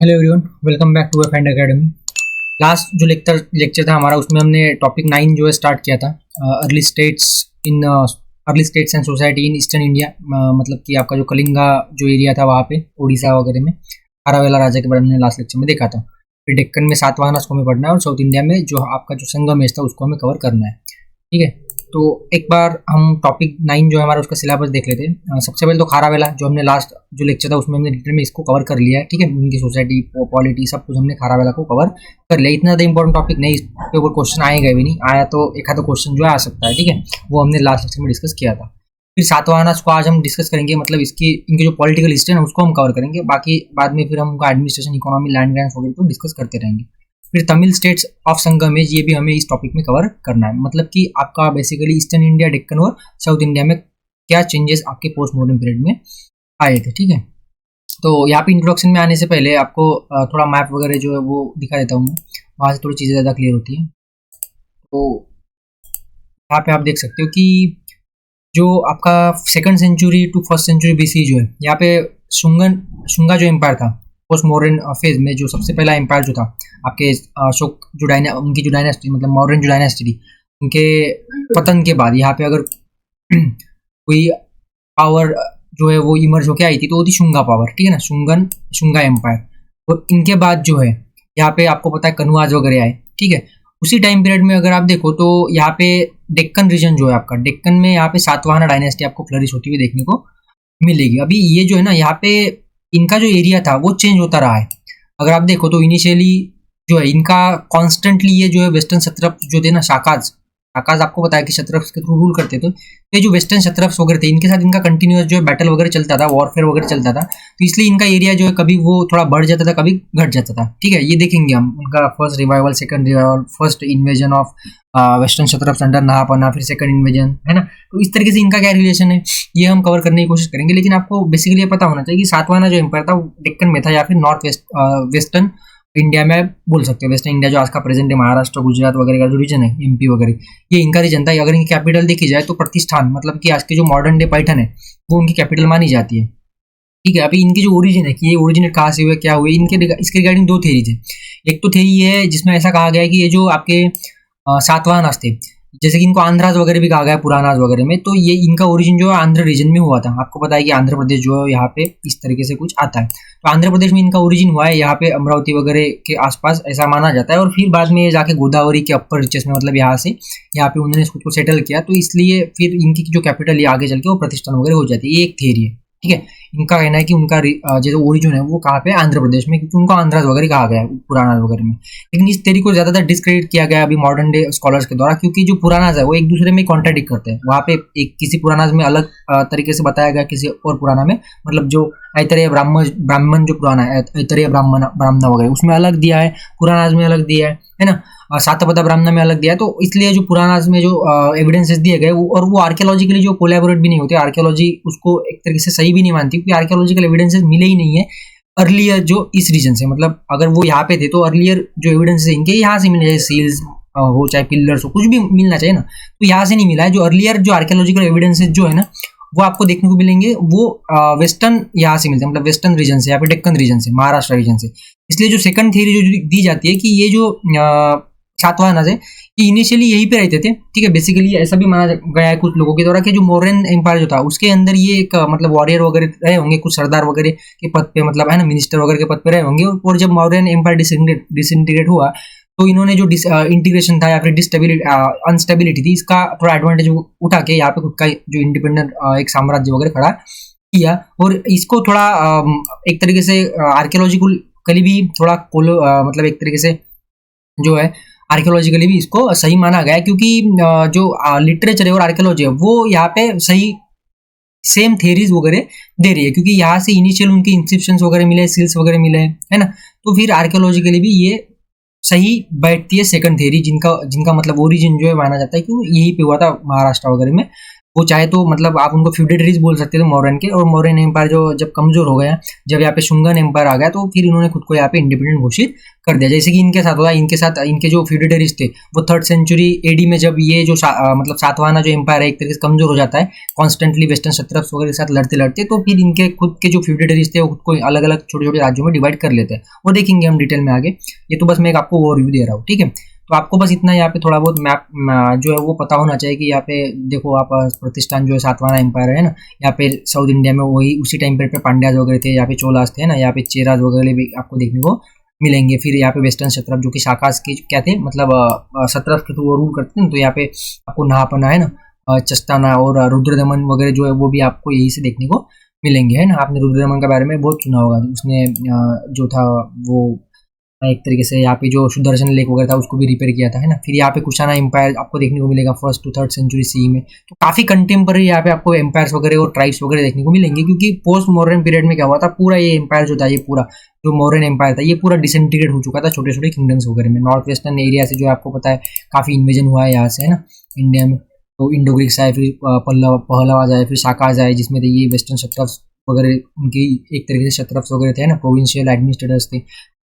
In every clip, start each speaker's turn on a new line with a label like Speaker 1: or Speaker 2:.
Speaker 1: Hello everyone, welcome back to find academy. Last जो lecture था हमारा, उसमें हमने टॉपिक 9 जो है स्टार्ट किया था। Early states in early states and society in eastern India. मतलब कि आपका जो कलिंगा जो एरिया था वहाँ पे उड़ीसा वगैरह में खारावेला राजा के बारे में हमने लास्ट लेक्चर में देखा था। फिर डेक्कन में सातवाहन को हमें पढ़ना है और साउथ इंडिया में जो आपका जो संगमेश था उसको हमें कवर करना है। ठीक है, तो एक बार हम टॉपिक 9 जो है हमारा उसका सिलेबस देख लेते हैं। सबसे पहले तो खारावेला जो हमने लास्ट जो लेक्चर था उसमें हमने डिटेल में इसको कवर कर लिया है। ठीक है, उनकी सोसाइटी पॉलिटी सब कुछ हमने खारावेला को कवर कर लिया। इतना ज़्यादा इंपॉर्टेंट टॉपिक नहीं, इस पे ऊपर क्वेश्चन आएगा भी नहीं, आया तो एक आधा क्वेश्चन जो है आ सकता है। ठीक है, वो हमने लास्ट लेक्चर में डिस्कस किया था। फिर सातवाहन को आज हम डिस्कस करेंगे, मतलब इसकी इनकी जो पॉलिटिकल हिस्ट्री है उसको हम कवर करेंगे। बाकी बाद में फिर हम उनका एडमिनिस्ट्रेशन, इकोनॉमी, लैंड ग्रांट्स वगैरह तो डिस्कस करते रहेंगे। फिर तमिल स्टेट्स ऑफ संगमेश, ये भी हमें इस टॉपिक में कवर करना है। मतलब कि आपका बेसिकली ईस्टर्न इंडिया, डेक्कन और साउथ इंडिया में क्या चेंजेस आपके पोस्ट मॉडर्न पीरियड में आए थे। ठीक है, तो यहाँ पे इंट्रोडक्शन में आने से पहले आपको थोड़ा मैप वगैरह जो है वो दिखा देता हूँ मैं, वहाँ से थोड़ी चीज़ें ज़्यादा क्लियर होती हैं। तो यहाँ पे आप देख सकते हो कि जो आपका second century to first century BC जो है, यहाँ पे शुंगा जो एम्पायर था पोस्ट मॉडर्न फेज में, जो सबसे पहला एम्पायर जो था आपके अशोक जो उनकी जो डायनेस्टी, मतलब मॉडर्न जो डायनेस्टी थी, उनके पतन के बाद यहाँ पे अगर कोई पावर जो है वो इमर्ज होके आई थी तो वो थी शुंगा पावर। ठीक है ना, शुंगा एम्पायर। और इनके बाद जो है यहाँ पे आपको पता है कन्वाज वगैरह आए। ठीक है, उसी टाइम पीरियड में अगर आप देखो तो यहाँ पे डेक्कन रीजन जो है आपका, डेक्कन में यहाँ पे सातवाहन डायनेस्टी आपको फ्लरिश होती हुई देखने को मिलेगी। अभी ये जो है ना, यहाँ पे इनका जो एरिया था वो चेंज होता रहा है। अगर आप देखो तो इनिशियली जो है इनका कॉन्स्टेंटली ये जो है वेस्टर्न क्षत्रप जो थे ना, शाकाज आपको पता है कि क्षत्रप्स के थ्रू रूल करते थे। तो ये जो वेस्टर्न क्षत्रप्स वगैरह थे, इनके साथ इनका कंटिन्यूअस जो है बैटल वगैरह चलता था, वॉरफेयर वगैरह चलता था। तो इसलिए इनका एरिया जो है कभी वो थोड़ा बढ़ जाता था, कभी घट जाता था। ठीक है, ये देखेंगे हम उनका first revival, second revival, first invasion of western Kshatrapas under Nahapana, फिर सेकंड इन्वेजन, है ना। तो इस तरीके से इनका क्या रिलेशन है ये हम कवर करने की कोशिश करेंगे। लेकिन आपको बेसिकली ये पता होना चाहिए कि सातवाहन जो एम्पायर था वो डेक्कन में था या फिर नॉर्थ वेस्टर्न इंडिया में बोल सकते हैं। वेस्टर्न इंडिया जो आज का प्रेजेंट है, महाराष्ट्र, गुजरात वगैरह का जो रीजन है, एमपी वगैरह, ये इनका रीजन था। अगर इनकी कैपिटल देखी जाए तो प्रतिष्ठान, मतलब कि आज के जो मॉडर्न डे पैठन है वो उनकी कैपिटल मानी जाती है। ठीक है, अभी इनकी जो ओरिजिन है कि ये ओरिजिनेट कहाँ से हुए, क्या हुए, इसके रिगार्डिंग दो थेरीज है। एक तो थेरी ये है जिसमें ऐसा कहा गया है कि ये जो आपके सातवाहन थे, जैसे कि इनको आंध्राज वगैरह भी कहा गया है पुरानाज वगैरह में, तो ये इनका ओरिजिन जो है आंध्र रीजन में हुआ था। आपको पता है कि आंध्र प्रदेश जो है यहाँ पे इस तरीके से कुछ आता है, तो आंध्र प्रदेश में इनका ओरिजिन हुआ है, यहाँ पे अमरावती वगैरह के आसपास ऐसा माना जाता है। और फिर बाद में जाके गोदावरी के अपर रीचेस में, मतलब यहाँ से यहाँ पे उन्होंने इसको सेटल किया, तो इसलिए फिर इनकी जो कैपिटल है आगे चल के वो प्रतिष्ठान वगैरह हो जाती है। ये एक थियरी है। ठीक है, इनका कहना है कि उनका जो ओरिजिन है वो कहाँ पे, आंध्र प्रदेश में, क्योंकि उनको आंध्राज वगैरह कहा गया है पुरानाज वगैरह में। लेकिन इस थ्योरी को ज्यादातर डिस्क्रेडिट किया गया अभी मॉडर्न डे स्कॉलर्स के द्वारा, क्योंकि जो पुरानाज है वो एक दूसरे में कॉन्ट्राडिक्ट करते हैं। वहाँ पे एक किसी पुरानाज में अलग तरीके से बताया गया, किसी और पुराना में, मतलब जो ऐतरेय ब्राह्मण जो पुराना है, ऐतरेय ब्राह्मण वगैरह उसमें अलग दिया है, पुरानाज में अलग दिया है ना, सातपदा ब्राह्मण में अलग दिया है। तो इसलिए जो पुरानाज में जो एविडेंसेस दिए गए और वो आर्कियोलॉजिकली जो कोलैबोरेट भी नहीं होते, आर्कियोलॉजी उसको एक तरीके से सही भी नहीं मानती, क्योंकि आर्कियोलॉजिकल एविडेंसेस मिले ही नहीं है अर्लियर जो इस रीजन से। मतलब अगर वो यहाँ पे थे तो अर्लियर जो एविडेंसेस इनके यहाँ से मिले, चाहे सील्स हो चाहे पिलर्स हो, कुछ भी मिलना चाहिए ना, तो यहाँ से नहीं मिला है। जो अर्लियर जो आर्कियोलॉजिकल एविडेंसेस जो है ना वो आपको देखने को मिलेंगे, वो वेस्टर्न यहाँ से मिलते हैं, मतलब वेस्टर्न रीजन से या फिर डेक्कन रीजन से, महाराष्ट्र रीजन से। इसलिए जो सेकंड थ्योरी जो दी जाती है कि ये जो सातवाहन है ये इनिशियली यहीं पे रहते थे। ठीक है, बेसिकली ऐसा भी माना गया है कुछ लोगों के द्वारा कि जो मौर्यन एम्पायर जो था उसके अंदर ये एक मतलब वॉरियर वगैरह रहे होंगे, कुछ सरदार वगैरह के पद पे, मतलब है ना, मिनिस्टर वगैरह के पद पे रहे होंगे। और जब मौर्यन एम्पायर डिसइंटीग्रेट हुआ तो इन्होंने जो इंटीग्रेशन था या फिर अनस्टेबिलिटी थी, इसका थोड़ा एडवांटेज उठा के यहाँ पे खुद का जो इंडिपेंडेंट एक साम्राज्य वगैरह खड़ा किया। और इसको थोड़ा एक तरीके से आर्कियोलॉजिकली भी थोड़ा मतलब एक तरीके से जो है आर्कियोलॉजिकली भी इसको सही माना गया है, क्योंकि जो लिटरेचर है और आर्कियोलॉजी है वो यहाँ पे सही सेम थेरीज वगैरह दे रही है, क्योंकि यहाँ से इनिशियल उनके इंस्क्रिप्शंस वगैरह मिले, सील्स वगैरह मिले, है ना। तो फिर आर्कियोलॉजिकली भी ये सही बैठती है सेकंड थेरी, जिनका मतलब ओरिजिन जो है माना जाता है कि यहीं पे हुआ था महाराष्ट्र वगैरह में, वो चाहे तो मतलब आप उनको फ्यूडेटरीज बोल सकते थे मौर्यन के, और मौर्यन एम्पायर जो जब कमजोर हो गया, जब यहाँ पे शुंगन एम्पायर आ गया, तो फिर इन्होंने खुद को यहाँ पे इंडिपेंडेंट घोषित कर दिया। जैसे कि इनके साथ हुआ, इनके जो फ्यूडेटरीज थे वो 3rd सेंचुरी एडी में जब ये जो मतलब सातवाना जो एम्पायर है एक तरीके से कमजोर हो जाता है कॉन्स्टेंटली वेस्टर्न क्षत्रप्स वगैरह के साथ लड़ते लड़ते, तो फिर इनके खुद के जो फ्यूडेटरीज थे वो खुद को अलग अलग छोटे छोटे राज्यों में डिवाइड कर लेते हैं। वो देखेंगे हम डिटेल में आगे। ये तो बस मैं एक आपको ओवरव्यू दे रहा हूँ, ठीक है। तो आपको बस इतना यहाँ पे थोड़ा बहुत मैप जो है वो पता होना चाहिए कि यहाँ पे देखो आप प्रतिष्ठान जो है सातवाना एम्पायर है ना, यहाँ पे साउथ इंडिया में वही उसी टाइम पे पांड्याज वगैरह थे, यहाँ पे चोलास थे ना, यहाँ पे चेराज वगैरह भी आपको देखने को मिलेंगे। फिर यहाँ पे वेस्टर्न क्षत्रप जो कि शाकास के क्या थे, मतलब क्षत्रप के थ्रू रूल करते हैं, तो यहाँ पे आपको नहापना है ना, चस्ताना और रुद्रदमन वगैरह जो है वो भी आपको यही से देखने को मिलेंगे, है ना। आपने रुद्रदमन के बारे में बहुत सुना होगा, उसने जो था वो एक तरीके से यहाँ पे जो सुदर्शन लेक वगैरह था उसको भी रिपेयर किया था, है ना। फिर यहाँ पे कुशाना एम्पायर आपको देखने को मिलेगा 1st to 3rd century C में। तो काफी कंटेम्पररी यहाँ पे आपको एम्पायर्स वगैरह और ट्राइब्स वगैरह देखने को मिलेंगे, क्योंकि पोस्ट मॉडर्न पीरियड में क्या हुआ था, पूरा ये एम्पायर जो था, ये पूरा जो मॉडर्न एम्पायर था ये पूरा डिसइंटीग्रेट हो चुका था छोटे छोटे किंगडम्स वगैरह में। नॉर्थ वेस्टर्न एरिया से जो आपको पता है काफी इन्वेजन हुआ है यहाँ से, है ना, इंडिया में। तो इंडो ग्रीक्स आए, फिर पहलवाज आए, फिर शाकाज आए, जिसमें ये वेस्टर्न क्षत्रप्स वगैरह उनकी एक तरीके से क्षत्रप्स वगैरह थे ना, प्रोविंशियल एडमिनिस्ट्रेटर्स थे,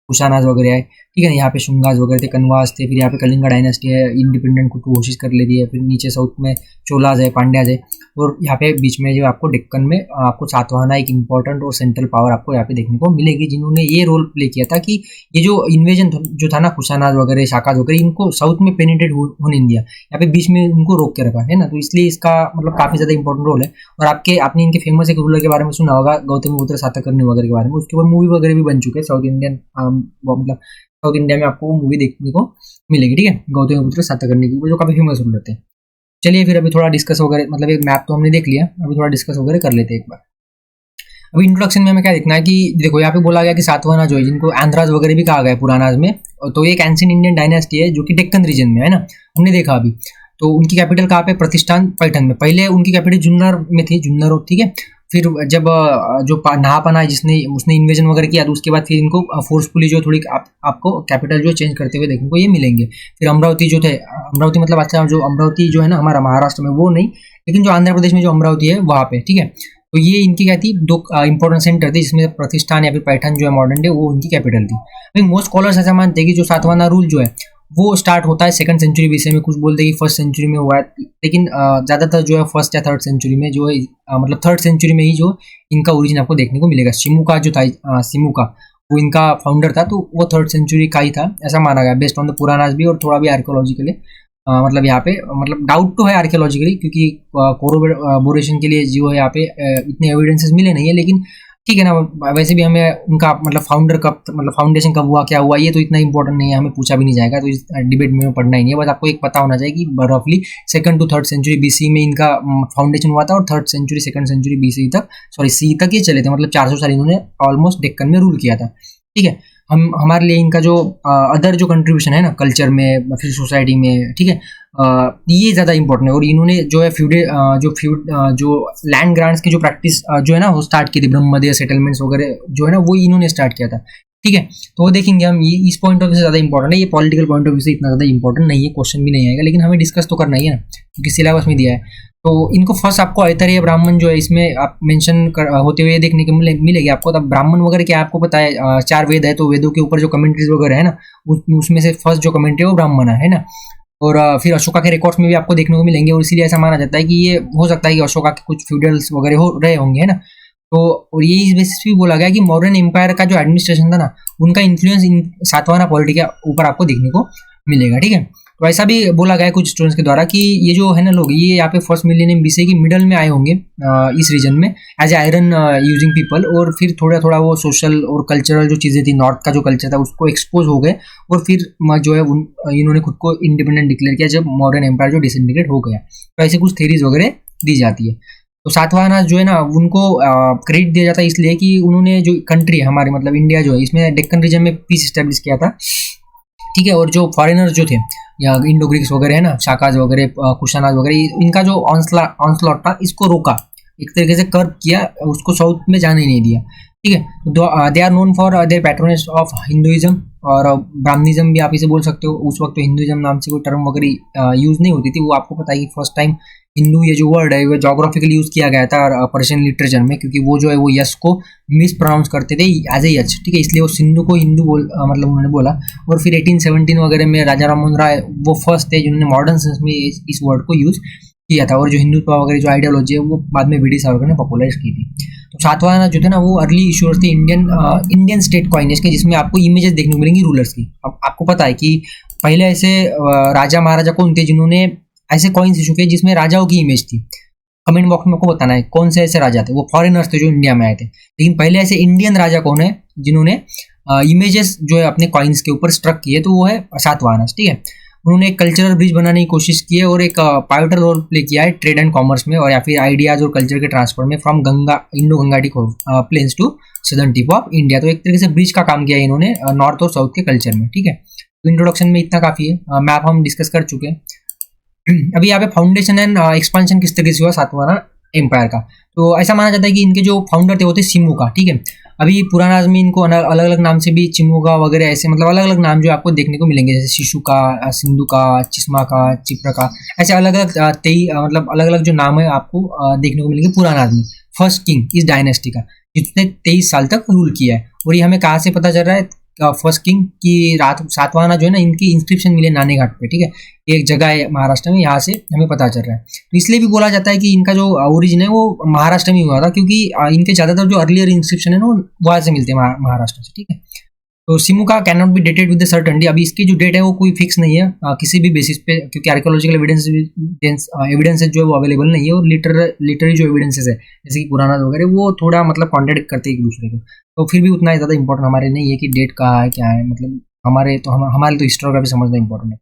Speaker 1: कुशानाज वगैरह आए, ठीक है। यहाँ पे शुंगाज वगैरह थे, कनवास थे, फिर यहाँ पे कलिंगा डायनेस्टी है, इंडिपेंडेंट खुद को कोशिश कर लेती है। फिर नीचे साउथ में चोलाज है, पांड्याज है, और यहाँ पे बीच में जो आपको डेक्कन में आपको सातवाहना एक इंपॉर्टेंट और सेंट्रल पावर आपको यहाँ पे देखने को मिलेगी, जिन्होंने ये रोल प्ले किया था कि ये जो इन्वेजन जो था ना कुशानाज वगैरह शाकाज वगैरह, इनको साउथ में पेनिट्रेट होने दिया, यहाँ पे बीच में उनको रोक के रखा, है ना। तो इसलिए इसका मतलब काफी ज्यादा इंपॉर्टेंट रोल है। और आपने इनके फेमस एक रूलर के बारे में सुना होगा, गौतमीपुत्र सातकर्णी वगैरह के बारे में, उसके ऊपर मूवी वगैरह भी बन चुके हैं साउथ इंडियन, मतलब साउथ इंडिया में आपको मूवी देखने को मिलेगी, ठीक है, गौतमीपुत्र सातकर्णी की, वो जो काफी फेमस रूलर थे। चलिए फिर अभी थोड़ा डिस्कस वगैरह, मतलब एक मैप तो हमने देख लिया, अभी थोड़ा डिस्कस वगैरह कर लेते हैं एक बार। अभी इंट्रोडक्शन में हमें क्या देखना है कि देखो यहाँ पे बोला गया कि सातवाहना जो है, जिनको आंध्राज वगैरह भी कहा गया पुरानाज में, तो एक एंशिएंट इंडियन डायनेस्टी है जो कि डेक्कन रीजन में है ना, हमने देखा अभी। तो उनकी कैपिटल कहाँ पे, प्रतिष्ठान पैठन में। पहले उनकी कैपिटल जुन्नर में थी, जुन्नर, ठीक है। फिर जब जो नहापना है उसने इन्वेजन वगैरह किया, तो उसके बाद फिर इनको फोर्सफुली जो थोड़ी आपको कैपिटल जो चेंज करते हुए देखने को ये मिलेंगे। फिर अमरावती जो थे, अमरावती मतलब अच्छा जो अमरावती जो है ना हमारा महाराष्ट्र में, वो नहीं, लेकिन जो आंध्र प्रदेश में जो अमरावती है वहाँ पे, ठीक है। तो ये इनकी क्या थी, दो इंपॉर्टेंट सेंटर थे, जिसमें प्रतिष्ठान या फिर पैठन जो है मॉडर्न डे, वो उनकी कैपिटल थी। मोस्ट स्कॉलर्स ऐसा मानते हैं कि जो सातवाहना रूल जो है वो स्टार्ट होता है 2nd सेंचुरी बीसी में, कुछ बोलते हैं कि 1st सेंचुरी में हुआ है, लेकिन ज़्यादातर जो है 1st या 3rd सेंचुरी में जो है, मतलब 3rd सेंचुरी में ही जो इनका ओरिजिन आपको देखने को मिलेगा। शिमुका जो था, शिमुका वो इनका फाउंडर था, तो वो 3rd सेंचुरी का ही था ऐसा माना गया, बेस्ड ऑन द पुरानाज भी और थोड़ा भी आर्कियोलॉजिकली, मतलब यहाँ पे मतलब डाउट तो है आर्कियोलॉजिकली, क्योंकि कोरोबोरेशन के लिए जो है यहाँ पे इतने एविडेंसेस मिले नहीं है, लेकिन ठीक है ना। वैसे भी हमें उनका मतलब फाउंडर कब, मतलब फाउंडेशन कब हुआ, क्या हुआ, ये तो इतना इंपॉर्टेंट नहीं है, हमें पूछा भी नहीं जाएगा, तो इस डिबेट में पढ़ना ही नहीं है। बस आपको एक पता होना चाहिए कि रफली 2nd to 3rd century BC में इनका फाउंडेशन हुआ था, और 3rd century 2nd century BC तक, सॉरी सी तक ये चले थे, मतलब 400 साल इन्होंने ऑलमोस्ट डेक्कन में रूल किया था, ठीक है। हमारे लिए इनका जो अदर जो कंट्रीब्यूशन है ना, कल्चर में, फिर सोसाइटी में, ठीक है, ये ज़्यादा इंपॉर्टेंट है। और इन्होंने जो है जो लैंड ग्रांट्स की जो प्रैक्टिस जो है ना वो स्टार्ट की थी, ब्रह्मदेय सेटलमेंट्स वगैरह जो है ना वो इन्होंने स्टार्ट किया था, ठीक है। तो वो देखेंगे हम, ये इस पॉइंट ऑफ व्यू से ज़्यादा इंपॉर्टेंट है, ये पॉलिटिकल पॉइंट ऑफ व्यू से इतना ज़्यादा इंपॉर्टेंट नहीं है, क्वेश्चन भी नहीं आएगा, लेकिन हमें डिस्कस तो करना ही है ना, क्योंकि सिलेबस में दिया है। तो इनको फर्स्ट आपको ऐतरेय ब्राह्मण जो है इसमें आप मेंशन होते हुए देखने को मिलेगी आपको। तब ब्राह्मण वगैरह क्या आपको पता है, 4 वेद है, तो वेदों के ऊपर जो कमेंट्रीज वगैरह है ना, उसमें से फर्स्ट जो कमेंट्री है वो ब्राह्मण है ना। और फिर अशोका के रिकॉर्ड्स में भी आपको देखने को मिलेंगे, और इसीलिए ऐसा माना जाता है कि ये हो सकता है कि अशोका के कुछ फ्यूडल्स वगैरह हो रहे होंगे, है ना। तो और ये इस बेसिस भी बोला गया कि मॉडर्न एम्पायर का जो एडमिनिस्ट्रेशन था ना, उनका इन्फ्लुएंस इन सातवाहना पॉलिटी के ऊपर आपको देखने को मिलेगा, ठीक है। तो ऐसा भी बोला गया है कुछ स्टूडेंट्स के द्वारा कि ये जो है ना लोग, ये यहाँ पे 1st मिलियनियम बीसी की मिडल में आए होंगे इस रीजन में as a iron using people, और फिर थोड़ा थोड़ा वो सोशल और कल्चरल जो चीज़ें थी, नॉर्थ का जो कल्चर था उसको एक्सपोज हो गए, और फिर जो है इन्होंने खुद को इंडिपेंडेंट डिक्लेयर किया जब मॉडर्न एम्पायर जो डिसइंटीग्रेट हो गया। तो ऐसे कुछ थेरीज वगैरह दी जाती है। तो सातवाहना जो है ना उनको क्रेडिट दिया जाता है इसलिए कि उन्होंने जो कंट्री है हमारी, मतलब इंडिया जो है, इसमें डेक्कन रीजन में पीस स्टैब्लिश किया था, ठीक है। और जो फॉरेनर्स जो थे या इंडो ग्रीक्स वगैरह है ना, शाकाज वगैरह, कुशानाज वगैरह, इनका जो ऑनस्लॉट था इसको रोका, एक तरीके से कर्व किया, उसको साउथ में जाने नहीं दिया, ठीक है। They are known for their patronage of Hinduism और ब्राह्मणिज्म भी आप इसे बोल सकते हो। उस वक्त तो हिंदुइज्म नाम से कोई टर्म वगैरह यूज नहीं होती थी। वो आपको पता है कि फर्स्ट टाइम हिंदू ये जो वर्ड है वो जोग्राफिकली यूज किया गया था पर्शियन लिटरेचर में, क्योंकि वो जो है वो यश को मिस प्रोनाउंस करते थे एज ए यच, ठीक है, इसलिए वो सिंधु को हिंदू मतलब उन्होंने बोला। और फिर 1817 वगैरह में राजा राममोहन राय वो फर्स्ट थे जिन्होंने मॉडर्न सेंस में इस वर्ड को यूज किया था। और जो हिंदुत्व वगैरह जो आइडियोलॉजी है वो बाद में वीडी सावरकर ने पॉपुलराइज की थी। तो सातवाहन जो थे ना वो अर्ली इश्यूअर्स थे इंडियन स्टेट कॉइनेज के, जिसमें आपको इमेजेस देखने को मिलेंगी रूलर्स की। अब आपको पता है कि पहले ऐसे राजा महाराजा कौन थे जिन्होंने ऐसे कॉइन्स इशू किए जिसमें राजाओं की इमेज थी। कमेंट बॉक्स में आपको बताना है कौन से ऐसे राजा थे। वो फॉरेनर्स थे जो इंडिया में आए थे, लेकिन पहले ऐसे इंडियन राजा कौन है जिन्होंने इमेजेस जो है अपने कॉइन्स के ऊपर स्ट्रक किए, तो वो है सातवाहन, ठीक है। उन्होंने एक कल्चरल ब्रिज बनाने की कोशिश की है और एक पाइवटल रोल प्ले किया है ट्रेड एंड कॉमर्स में और या फिर आइडियाज और कल्चर के ट्रांसफर में from Indo Gangetic plains to southern tip of India. तो एक तरीके से ब्रिज का काम किया है इन्होंने नॉर्थ और साउथ के कल्चर में, ठीक है। तो इंट्रोडक्शन में इतना काफी है। मैप हम डिस्कस कर चुके हैं। अभी यहाँ पे फाउंडेशन एंड एक्सपेंशन किस तरीके से हुआ सातवाहन एम्पायर का, तो ऐसा माना जाता है कि इनके जो फाउंडर थे वो थे सिमुका, ठीक है। अभी पुराना में इनको अलग अलग नाम से भी चिमुका वगैरह ऐसे मतलब अलग अलग नाम जो आपको देखने को मिलेंगे, जैसे शिशु का, सिंधु का, चिस्मा का, चिप्र का, ऐसे अलग अलग मतलब अलग अलग जो नाम है आपको देखने को मिलेंगे पुराना में। फर्स्ट किंग इस डायनेस्टी का जिसने 23 साल तक रूल किया है। और ये हमें कहाँ से पता चल रहा है फर्स्ट किंग की रात सातवाहन जो है ना इनकी इंस्क्रिप्शन मिले नानी घाट पे, ठीक है। एक जगह है महाराष्ट्र में, यहाँ से हमें पता चल रहा है। तो इसलिए भी बोला जाता है कि इनका जो ओरिजिन है वो महाराष्ट्र में हुआ था, क्योंकि इनके ज्यादातर जो अर्लियर इंस्क्रिप्शन है ना वो वहाँ से मिलते हैं महाराष्ट्र से, ठीक है। तो Simuka can not be dated with the certainty. अभी इसकी जो डेट है वो कोई फिक्स नहीं है किसी भी बेसिस पे, क्योंकि आर्कियोलॉजिकल एविडेंसेस जो है वो अवेलेबल नहीं है। और लिटरी जो एविडेंसेस है जैसे कि पुराना वगैरह वो थोड़ा मतलब कॉन्ट्रडिक्ट करते हैं एक दूसरे को। तो फिर भी उतना ज़्यादा इंपॉर्टेंट हमारे नहीं है कि डेट कहाँ है क्या है, मतलब हमारे तो हिस्टोग्राफी समझना इंपॉर्टेंट है।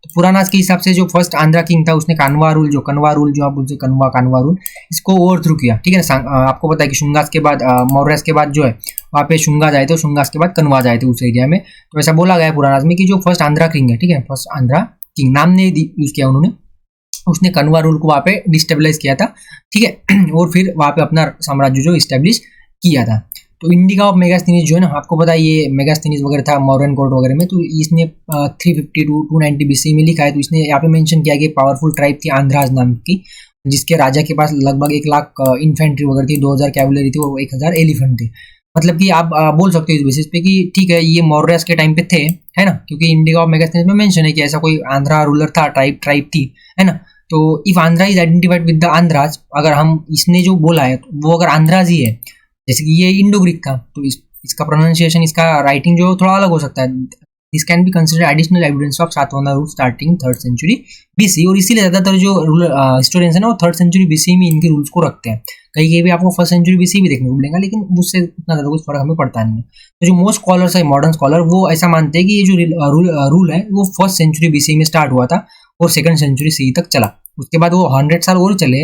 Speaker 1: तो पुराना के हिसाब से जो फर्स्ट आंध्रा किंग था उसने कनवा रूल जो आप बोलते कनवा रूल इसको ओवरथ्रू किया, ठीक है ना। आपको पता है कि शुंगास के बाद मौर्यस के बाद जो है वहाँ पे शुंगास आए थे, शुंगास के बाद कनवाज आए थे उस एरिया में। तो ऐसा बोला गया है पुराना में कि जो फर्स्ट आंध्रा किंग है, ठीक है, फर्स्ट आंध्रा किंग नाम ने यूज किया उन्होंने, उसने कनवा रूल को वहाँ पे डिस्टेबलाइज किया था, ठीक है। और फिर वहाँ पे अपना साम्राज्य जो इस्टेब्लिश किया था। तो इंडिका ऑफ मेगास्थनीज जो है ना आपको पता है ये मेगास्थनीज वगैरह था मॉडर्न कोर्ट वगैरह में, तो इसने 350 टू 290 BC में लिखा है। तो इसने यहाँ पे मेंशन किया कि पावरफुल ट्राइब थी आंध्राज नाम की, जिसके राजा के पास लगभग 1 लाख इन्फेंट्री वगैरह थी, 2000 कैवलरी थी और 1000 एलिफेंट थे। मतलब कि आप बोल सकते हो इस बेसिस पे कि ठीक है ये मौर्यस के टाइम पे थे, है ना, क्योंकि इंडिका ऑफ मेगास्थनीज में मेंशन है कि ऐसा कोई आंध्रा रूलर था, ट्राइब थी, है ना। तो if Andhra is identified with the Andhras, अगर हम इसने जो बोला है वो अगर आंध्राज ही है, जैसे कि ये इंडो ग्रीक था, तो इसका प्रोनाउंसिएशन इसका राइटिंग जो थोड़ा अलग हो सकता है। This can be consider additional evidence of Satavahana rule starting 3rd century BC। और इसीलिए ज्यादातर जो हिस्टोरियंस है ना वो 3rd century BC में इनके रूल्स को रखते हैं। कहीं भी आपको 1st century BC भी देखने को मिलेगा, लेकिन उससे उतना ज्यादा कुछ फर्क हमें पड़ता नहीं है। तो जो मोस्ट स्कॉलर्स है मॉडर्न स्कॉलर वो ऐसा मानते हैं कि ये जो रूल है वो 1st century BC में स्टार्ट हुआ था और 2nd century CE तक चला। उसके बाद वो 100 साल और चले,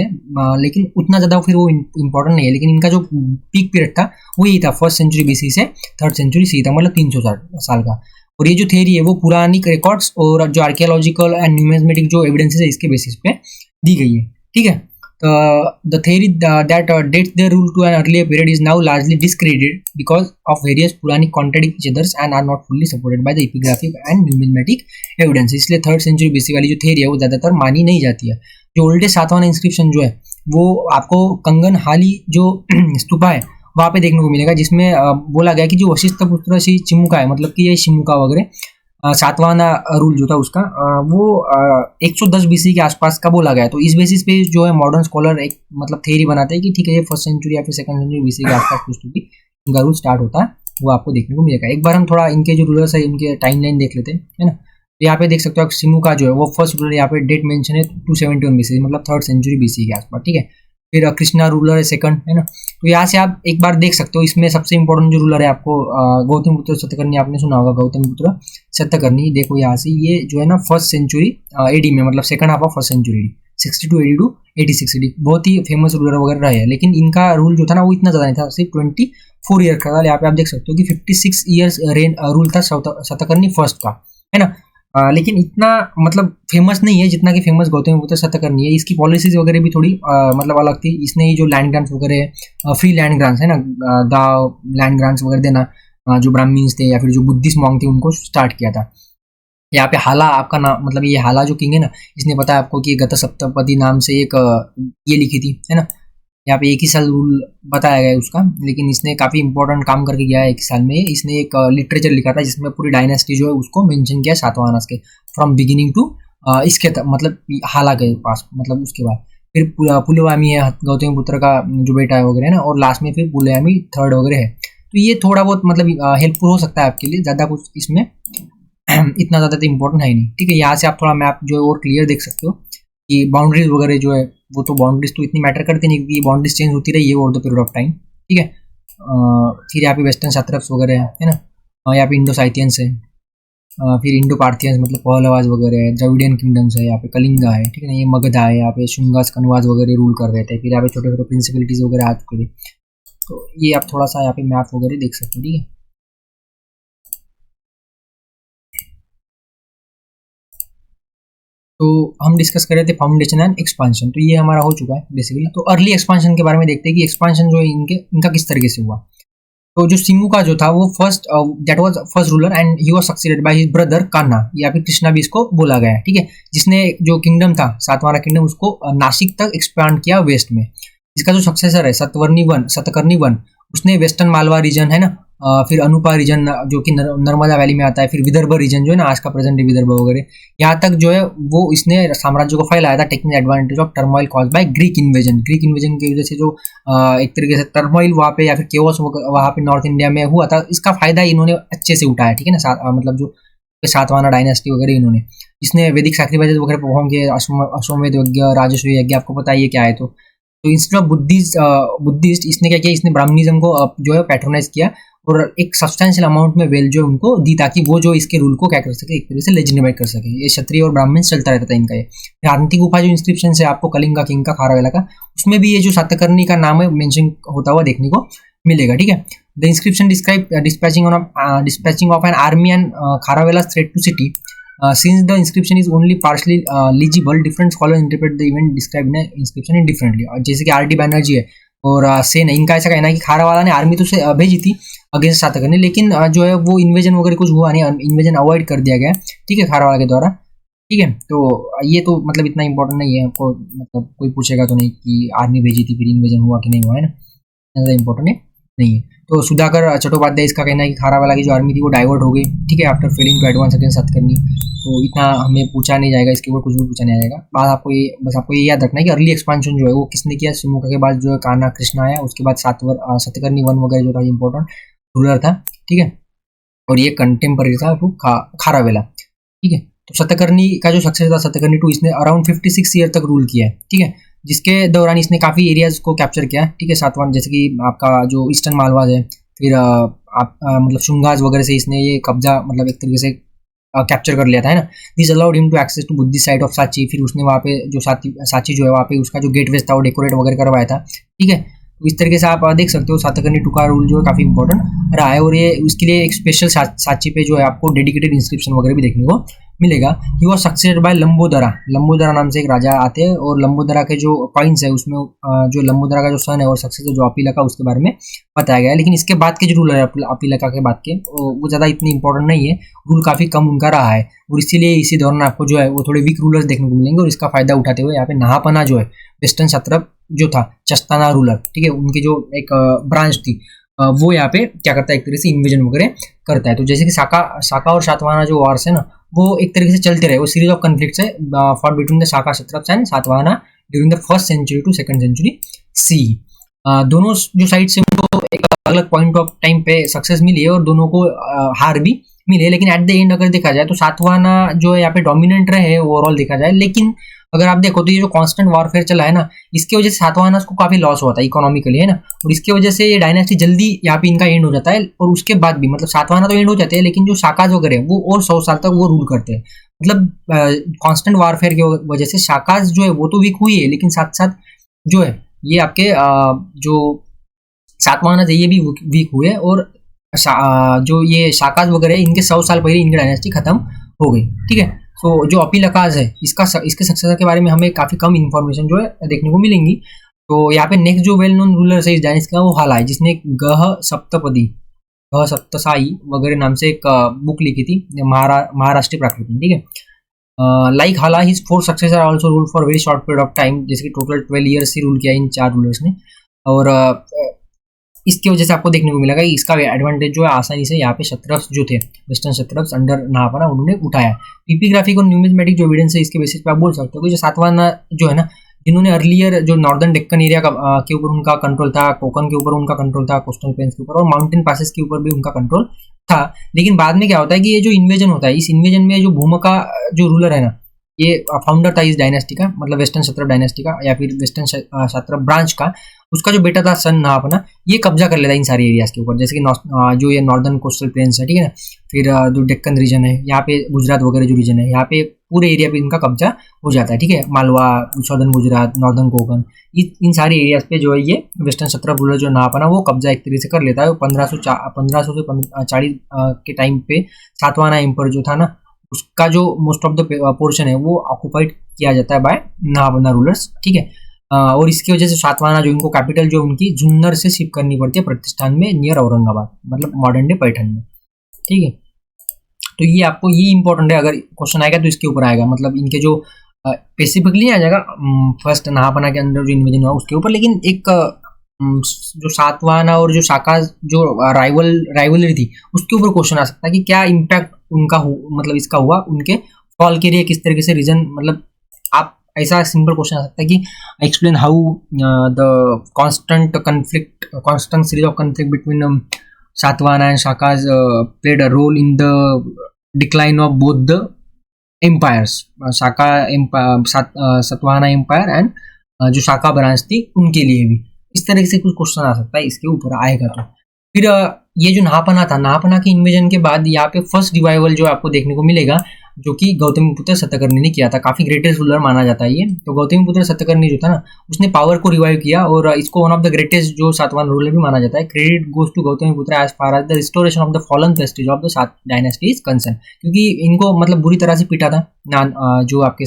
Speaker 1: लेकिन उतना ज़्यादा फिर वो इम्पोर्टेंट नहीं है। लेकिन इनका जो पीक पीरियड था वो यही था 1st century BC से 3rd century CE तक, मतलब 300 साल का। और ये जो थ्योरी है वो पुरानी रिकॉर्ड्स और जो आर्कियोलॉजिकल एंड न्यूमिज्मेटिक जो एविडेंसेस है इसके बेसिस पे दी गई है, ठीक है। The theory that dates their rule to an earlier period is now largely discredited because of various Puranic contradict each others and are not fully supported by the epigraphic and numismatic evidence। इसलिए 3rd century BC वाली जो theory है वो ज़्यादातर मानी नहीं जाती है। जो ओल्डेस्ट सातवाहन इंस्क्रिप्शन जो है वो आपको कंगन हाली जो स्तूपा है वहाँ पे देखने को मिलेगा, जिसमें बोला गया कि जो वशिष्ठ पुत्र से चिमुका है, मतलब कि ये शिमुका वगैरह सातवाहन रूल जो था उसका वो 110 BC के आसपास का बोला गया। तो इस बेसिस पे जो है मॉडर्न स्कॉलर एक मतलब थ्योरी बनाते हैं कि ठीक है ये 1st century या फिर 2nd century BC के आसपास कुछ भी इनका रूल स्टार्ट होता है, वो आपको देखने को मिलेगा। एक बार हम थोड़ा इनके जो रूलर्स है इनके टाइमलाइन देख लेते हैं, है ना। यहाँ पे देख सकते हो शिमुका जो है वो फर्स्ट रूलर, यहाँ पे डेट मेंशन है 271 BC, मतलब 3rd century BC के आसपास, ठीक है। फिर कृष्णा रूलर है 2nd, है ना। तो यहाँ से आप एक बार देख सकते हो इसमें सबसे इंपॉर्टेंट जो रूलर है आपको गौतमपुत्र सतकर्णी, आपने सुना होगा गौतमपुत्र सतकर्णी। देखो यहाँ से ये जो है ना 1st century AD में, मतलब 2nd half of 1st century AD 62 AD to 86 AD बहुत ही फेमस रूलर वगैरह रहे हैं। लेकिन इनका रूल जो था ना वो इतना ज़्यादा नहीं था, सिर्फ 24 ईयर का था। यहाँ पे आप देख सकते हो कि 56 ईयर्स रूल था सतकर्णी फर्स्ट का, है ना। लेकिन इतना मतलब फेमस नहीं है जितना कि फेमस गौतमीपुत्र सातकर्णी है। इसकी पॉलिसीज वगैरह भी थोड़ी मतलब अलग थी। इसने ही जो लैंड ग्रांट्स वगैरह फ्री लैंड ग्रांट्स है ना, गाँव लैंड ग्रांट्स वगैरह देना जो ब्राह्मीण्स थे या फिर जो बुद्धिस्ट मॉन्क थे उनको स्टार्ट किया था। यहाँ पे हाला आपका नाम, मतलब ये हाला जो किंग है ना, इसने बताया आपको कि गत सप्तपदी नाम से एक ये लिखी थी, है ना। यहाँ पे एक ही साल रूल बताया गया है उसका, लेकिन इसने काफ़ी इंपॉर्टेंट काम करके गया है एक साल में। इसने एक लिटरेचर लिखा था जिसमें पूरी डायनेस्टी जो है उसको मेंशन किया सातवाहनास के, फ्रॉम बिगिनिंग टू इसके मतलब हाला के पास, मतलब उसके बाद फिर पुलवामी है गौतमीपुत्र का जो बेटा है वगैरह ना, और लास्ट में फिर पुलवामी थर्ड वगैरह है। तो ये थोड़ा बहुत मतलब हेल्पफुल हो सकता है आपके लिए, ज़्यादा कुछ इसमें इतना ज़्यादा तो इम्पोर्टेंट है ही नहीं, ठीक है। यहाँ से आप थोड़ा मैप जो है और क्लियर देख सकते हो कि बाउंड्रीज वगैरह जो है वो तो बाउंड्रीज तो इतनी मैटर करती नहीं, क्योंकि बाउंड्रीज चेंज होती रही है over the period of time, ठीक है। फिर यहाँ पे वेस्टर्न सात्रप्स वगैरह है ना, यहाँ पे इंडो साइथियंस है, फिर इंडो पार्थियंस मतलब पहलवाज वगैरह है, द्रविडियन किंगडम्स है, यहाँ पे कलिंगा है, ठीक है ना, ये मगधा है, यहाँ पे शुंगास कनवाज वगैरह रूल कर रहे थे। फिर यहाँ पे छोटे छोटे प्रिंसिपलिटीज वगैरह आ चुके थे। तो ये आप थोड़ा सा यहाँ पे मैप वगैरह देख सकते हो, ठीक है। तो हम डिस्कस कर रहे थे फाउंडेशन एंड एक्सपांशन, तो ये हमारा हो चुका है बेसिकली। तो अर्ली एक्सपांशन के बारे में देखते हैं कि एक्सपांशन जो है इनका किस तरीके से हुआ। तो जो सिंगू का जो था वो first that was first ruler and he was succeeded by his brother Kanha, या फिर कृष्णा भी इसको बोला गया है, ठीक है। जिसने जो किंगडम था सातवाहना किंगडम उसको नासिक तक एक्सपांड किया वेस्ट में। इसका जो सक्सेसर है सतकर्णी वन, उसने वेस्टर्न मालवा रीजन है ना, फिर अनुपा रीजन जो कि नर्मदा वैली में आता है, फिर विदर्भ रीजन जो है ना आज का प्रेजेंट विदर्भ वगैरह, यहाँ तक जो है वो इसने साम्राज्य को फैलाया था, taking advantage of turmoil cause by Greek invasion. Greek invasion की वजह से जो एक तरीके से टर्मोइल वहाँ पे या फिर केओस वहाँ पे नॉर्थ इंडिया में हुआ था, इसका फायदा इन्होंने अच्छे से उठाया, ठीक है ना। मतलब जो सातवाहना डायनेस्टी वगैरह इन्होंने, जिसने वैदिक सैक्रिफाइसेस वगैरह परफॉर्म किए, अश्वमेध यज्ञ, राजस्व यज्ञ, आपको पता है ये क्या है। तो इंस्टेड ऑफ बुद्धिस्ट इसने क्या किया, इसने ब्राह्मणिज्म को जो है पैट्रोनाइज किया और एक सब्सटेंशियल अमाउंट में वेल जो उनको दी, ताकि वो जो इसके रूल को क्या कर सके, एक तरीके से लेजिटिमेट कर सके। ये क्षत्रिय और ब्राह्मण चलता रहता था इनका। ये आंती गुफा जो इंस्क्रिप्शन है आपको कलिंगा किंग का, खारावेला का, उसमें भी ये जो सातकर्णी का नाम है मेंशन होता हुआ देखने को मिलेगा, ठीक है। The inscription describe dispatching of an army and Kharavela threat to city. Since the inscription is only partially legible, different scholars interpret the event described in inscription differently. जैसे कि आर.डी. बैनर्जी है और सेन है, इनका ऐसा कहना है कि खारावाला ने आर्मी तो से भेजी थी अगेंस्ट सातकर्णी, लेकिन जो है वो इन्वेजन वगैरह कुछ हुआ नहीं, इन्वेजन अवॉइड कर दिया गया, ठीक है, खारावाला के द्वारा, ठीक है। तो ये तो मतलब इतना इंपॉर्टेंट नहीं है आपको, मतलब कोई पूछेगा तो नहीं कि आर्मी भेजी थी फिर इन्वेजन हुआ कि नहीं हुआ, है ना, ज़्यादा इंपॉर्टेंट नहीं है। तो सुधाकर चट्टोपाध्याय इसका कहना है कि खारावाला की जो आर्मी थी वो डाइवर्ट हो गई, ठीक है, after failing to advance against Satakarni. तो इतना हमें पूछा नहीं जाएगा, इसके ऊपर कुछ भी पूछा नहीं जाएगा। बात आपको ये बस आपको ये याद रखना है कि अर्ली एक्सपांशन जो है वो किसने किया, सिमुका के बाद जो है कान्हा कृष्णा आया, उसके बाद सातकर्णी वन वगैरह जो था इंपॉर्टेंट रूलर था, ठीक है। और ये कंटेम्पररी था टू खारावेला, ठीक है। तो सातकर्णी का जो सक्सेस था सातकर्णी टू, इसने अराउंड 56 ईयर तक रूल किया है, ठीक है, जिसके दौरान इसने काफ़ी एरियाज को कैप्चर किया, ठीक है। सातवाहन जैसे कि आपका जो ईस्टर्न मालवाज है, फिर आप मतलब शुंगाज वगैरह से इसने ये कब्जा मतलब एक तरीके से कैप्चर कर लिया था, है ना। This allowed him to access to Buddhist side of Sanchi. फिर उसने वहाँ पे जो सांची जो है वहाँ पे उसका जो गेटवेज था वो डेकोरेट वगैरह करवाया था, ठीक है। तो इस तरीके से आप देख सकते हो सातकर्णी टू का रूल जो है काफ़ी इंपॉर्टेंट रहा है, और ये उसके लिए एक स्पेशल सांची पे जो है आपको डेडिकेटेड इंस्क्रिप्शन वगैरह भी देखने को मिलेगा। ही वॉज सक्सेसड बाय लंबोदरा नाम से एक राजा आते हैं, और लंबोदरा के जो पॉइंट्स है उसमें जो लंबोदरा का जो सन है और सक्सेसर जो अपीलका उसके बारे में बताया गया है। लेकिन इसके बाद के जो रूलर है अपीलका के बाद के वो ज़्यादा इतनी इंपॉर्टेंट नहीं है, रूल काफ़ी कम उनका रहा है, और इसीलिए इसी दौरान आपको जो है वो थोड़े वीक रूलर्स देखने को मिलेंगे। और इसका फायदा उठाते हुए यहाँ पे नहापना जो है वेस्टर्न सात्रप जो था चस्ताना रूलर, ठीक है, उनकी जो एक ब्रांच थी वो यहाँ पे क्या करता है, एक तरीके से इन्वेजन वगैरह करता है। तो जैसे कि साका और सातवाहना जो वॉर्स है ना वो एक तरीके से चलते रहे, वो सीरीज ऑफ कन्फ्लिक्ट्स है fought between the Saka satraps and Satavahana during the first century to second century C. दोनों जो साइड से उनको एक अलग पॉइंट ऑफ टाइम पे सक्सेस मिली है और दोनों को हार भी मिली है, लेकिन एट द एंड अगर देखा जाए तो सातवाहना जो है यहाँ पे डोमिनेंट रहे ओवरऑल देखा जाए। लेकिन अगर आप देखो तो ये जो कांस्टेंट वॉरफेयर चला है ना, इसकी वजह से सातवाहना को काफी लॉस हुआ था इकोनॉमिकली, है ना, और इसकी वजह से ये डायनेस्टी जल्दी यहाँ पे इनका एंड हो जाता है। और उसके बाद भी मतलब सातवाहना तो एंड हो जाते हैं, लेकिन जो शाकाज वगैरह है वो और 100 साल तक वो रूल करते हैं। मतलब कांस्टेंट वॉरफेयर की वजह से शाकाज जो है वो तो वीक हुई है, लेकिन साथ साथ जो है ये आपके जो सातवाहना थे ये भी वीक हुए, और जो ये शाकाज वगैरह इनके 100 साल पहले इनकी डायनेस्टी खत्म हो गई, ठीक है। सो जो अपील अकाज है इसके सक्सेसर के बारे में हमें काफ़ी कम इन्फॉर्मेशन जो है देखने को मिलेंगी। तो यहाँ पे नेक्स्ट जो वेल नोन रूलर है इस डायनेस्टी का वो हाला है, जिसने गह सप्तपदी गह सप्तसाई वगैरह नाम से एक बुक लिखी थी महाराष्ट्रीय प्राकृत में, ठीक है। लाइक हाला his 4 successor also rule for very short period of time, जैसे कि टोटल 12 ईयर्स ही रूल किया इन 4 रूलर्स ने। और इसकी वजह से आपको देखने को मिलेगा इसका एडवांटेज जो है आसानी से यहाँ पे शत्रप्स जो थे वेस्टर्न शत्रप्स अंडर नहापाना उन्होंने उठाया। पीपीग्राफिक और न्यूमिज्मेटिक जो एविडेंस है इसके बेसिस पे आप बोल सकते हो कि जो सातवाहन जो है ना, जिन्होंने अर्लियर जो नॉर्दर्न डेक्कन एरिया के ऊपर उनका कंट्रोल था, कोकन के ऊपर उनका कंट्रोल था, कोस्टल प्लेन्स के ऊपर और माउंटेन पासेस के ऊपर भी उनका कंट्रोल था। लेकिन बाद में क्या होता है कि ये जो इन्वेजन होता है, इस इन्वेजन में जो भूमिका जो रूलर है ना, ये फाउंडर था इस डायनेस्टी का, मतलब वेस्टर्न क्षत्रप डायनेस्टी का या फिर वेस्टर्न क्षत्रप ब्रांच का, उसका जो बेटा था सन नहापाना, ये कब्जा कर लेता है इन सारे एरियाज के ऊपर, जैसे कि जो ये नॉर्दर्न कोस्टल प्लेन्स है, ठीक है ना, फिर जो डेक्कन रीजन है, यहाँ पे गुजरात वगैरह जो रीजन है, यहाँ पे पूरे एरिया पे इनका कब्जा हो जाता है, ठीक है। मालवा, सदर्न गुजरात, नॉर्दर्न कोकन, इन सारे एरियाज पे जो है ये वेस्टर्न क्षत्रप रूलर जो नहापाना वो कब्जा एक तरीके से कर लेता है। 1500 से 40 के टाइम पे सातवाहन एम्पायर जो था ना, उसका जो मोस्ट ऑफ द पोर्शन है वो ऑक्युपाइड किया जाता है बाय नहापाना रूलर्स, ठीक है। और इसकी वजह से सातवाहना जो इनको कैपिटल जो उनकी जुन्नर से शिफ्ट करनी पड़ती है प्रतिष्ठान में नियर औरंगाबाद, मतलब मॉडर्न डे पैठन में, ठीक है। तो ये आपको ये इंपॉर्टेंट है, अगर क्वेश्चन आएगा तो इसके ऊपर आएगा, मतलब इनके जो स्पेसिफिकली आ जाएगा फर्स्ट नहापाना के अंदर जो इन्वेजन हुआ उसके ऊपर, लेकिन एक जो सातवाहना और जो शाका जो राइवलरी थी उसके ऊपर क्वेश्चन आ सकता है कि क्या इम्पैक्ट उनका मतलब इसका हुआ उनके फॉल के लिए, किस तरीके से रीजन, मतलब आप ऐसा सिंपल क्वेश्चन आ सकता है कि explain how the constant series of conflict between Satavahana and Shakas played a role in the decline of both the empires, Shaka Satavahana empire and जो शाका ब्रांच थी उनके लिए भी। इस तरह से कुछ क्वेश्चन आ सकता है इसके ऊपर आएगा तो। फिर ये जो नहापाना था, नहापाना के इन्वेजन के बाद यहाँ पे फर्स्ट रिवाइवल जो आपको देखने को मिलेगा, जो कि गौतमीपुत्र सतकर्णी ने किया था, काफी ग्रेटेस्ट रूलर माना जाता है ये। तो गौतमीपुत्र सतकर्णी जो था ना, उसने पावर को रिवाइव किया और इसको वन ऑफ द ग्रेटेस्ट जो सातवाहन रूलर भी माना जाता है। Credit goes to Gautamiputra as far as the restoration of the fallen prestige of the Sat dynasty is concern, क्योंकि इनको मतलब बुरी तरह से पीटा था जो आपके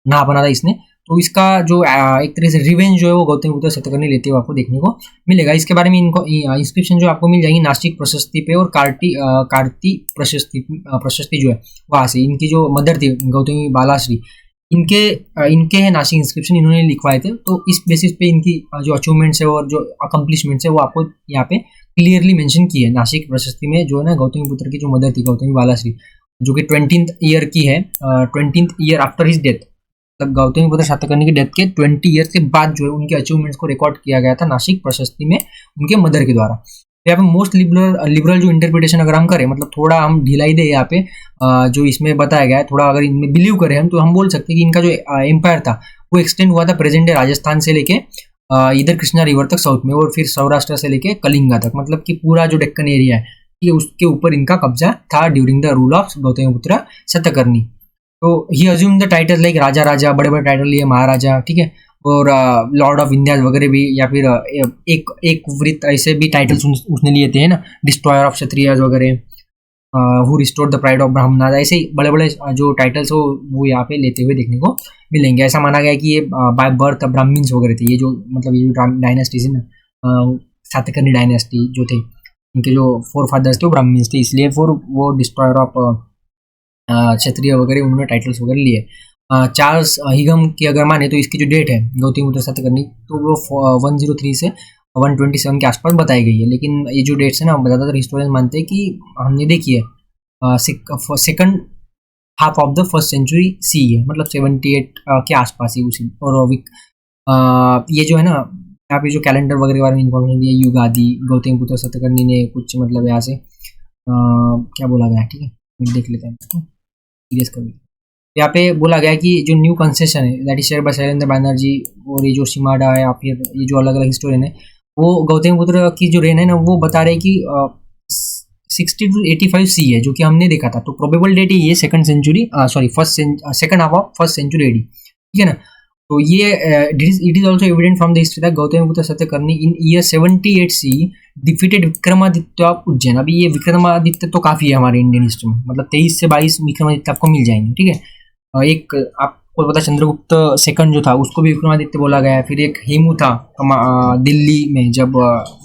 Speaker 1: नहापाना था इसने, तो इसका जो एक तरह से रिवेंज जो है वो गौतमीपुत्र सतकर्णी लेते हुए आपको देखने को मिलेगा। इसके बारे में इनको इंस्क्रिप्शन जो आपको मिल जाएगी नासिक प्रशस्ति पे और कार्ति प्रशस्ति जो है वहाँ से, इनकी जो मदर थी गौतमी बालाश्री, इनके है नासिक इंस्क्रिप्शन इन्होंने लिखवाए थे। तो इस बेसिस पे इनकी जो अचीवमेंट्स है और जो अकम्पलिशमेंट्स है वो आपको यहाँ पे क्लियरली मेंशन की है। नासिक प्रशस्ति में जो है ना गौतमीपुत्र की जो मदर थी गौतमी बालाश्री, जो कि 20th ईयर की है, 20th year after his death, मतलब गौतमीपुत्र सतकर्णी की डेथ के 20 ईयर्स के बाद जो है उनके अचीवमेंट्स को रिकॉर्ड किया गया था नासिक प्रशस्ति में उनके मदर के द्वारा। यहाँ पे मोस्ट लिबरल जो इंटरप्रिटेशन अगर हम करें, मतलब थोड़ा हम ढिलाई दे यहाँ पे जो इसमें बताया गया है, थोड़ा अगर इनमें बिलीव करें हम, तो हम बोल सकते हैं कि इनका जो एम्पायर था वो एक्सटेंड हुआ था प्रेजेंट डे राजस्थान से लेके इधर कृष्णा रिवर तक साउथ में, और फिर सौराष्ट्र से लेके कलिंगा तक, मतलब कि पूरा जो डेक्कन एरिया है ये उसके ऊपर इनका कब्जा था during the rule of Gautamiputra Satakarni. तो ही अज्यूम द टाइटल लाइक राजा राजा, बड़े बड़े टाइटल लिए महाराजा, ठीक है, और लॉर्ड ऑफ इंडिया वगैरह भी, या फिर एक वृत्त ऐसे भी टाइटल्स उसने लिए थे ना, डिस्ट्रॉयर ऑफ क्षत्रियज वगैरह, who restored the pride of Brahmanas, ऐसे ही बड़े बड़े जो टाइटल्स हो वो यहाँ पे लेते हुए देखने को मिलेंगे। ऐसा माना गया कि ये बाय बर्थ ब्राह्मण्स वगैरह थे, ये जो मतलब ये जो डायनेस्टी है ना सातकर्णी डायनेस्टी जो थे, इनके जो फोर फादर्स थे वो ब्राह्मण्स थे, इसलिए वो डिस्ट्रॉयर ऑफ क्षत्रिय वगैरह उन्होंने टाइटल्स वगैरह लिए। चार्ल्स हिगम की अगर माने तो इसकी जो डेट है गौतमीपुत्र सतकर्णी, तो वो 103 से 127 के आसपास बताई गई है। लेकिन ये जो डेट्स है ना, ज़्यादातर हिस्टोरियन मानते हैं कि हमने देखी है second half of the first century C है, मतलब 78 के आसपास ही उसी। और ये जो है ना यहाँ पे जो कैलेंडर वगैरह के बारे में इन्फॉर्मेशन दी है, युगादि गौतमीपुत्र सतकर्णी ने कुछ मतलब यहाँ से क्या बोला गया है, ठीक है देख लेते हैं इसको सीरियस कर। यहाँ पे बोला गया कि जो न्यू कंसेशन है that is share by Shailendra Banerjee और ये जो शिमाडा है या फिर ये जो अलग अलग हिस्टोरियन है, वो गौतमीपुत्र की जो रेन है ना वो बता रहे हैं कि 60 to 85 सी है, जो कि हमने देखा था। तो प्रोबेबल डेट ये second half of first century AD, ठीक है ना। तो ये it is also evident from the history that Gautamiputra Satakarni in year 78 C defeated Vikramaditya of Ujjain. अभी ये विक्रमादित्य तो काफ़ी है हमारे इंडियन हिस्ट्री में, मतलब 23 से 22 विक्रमादित्य आपको मिल जाएंगे, ठीक है। एक आपको पता चंद्रगुप्त सेकंड जो था उसको भी विक्रमादित्य बोला गया है। फिर एक हेमू था दिल्ली में जब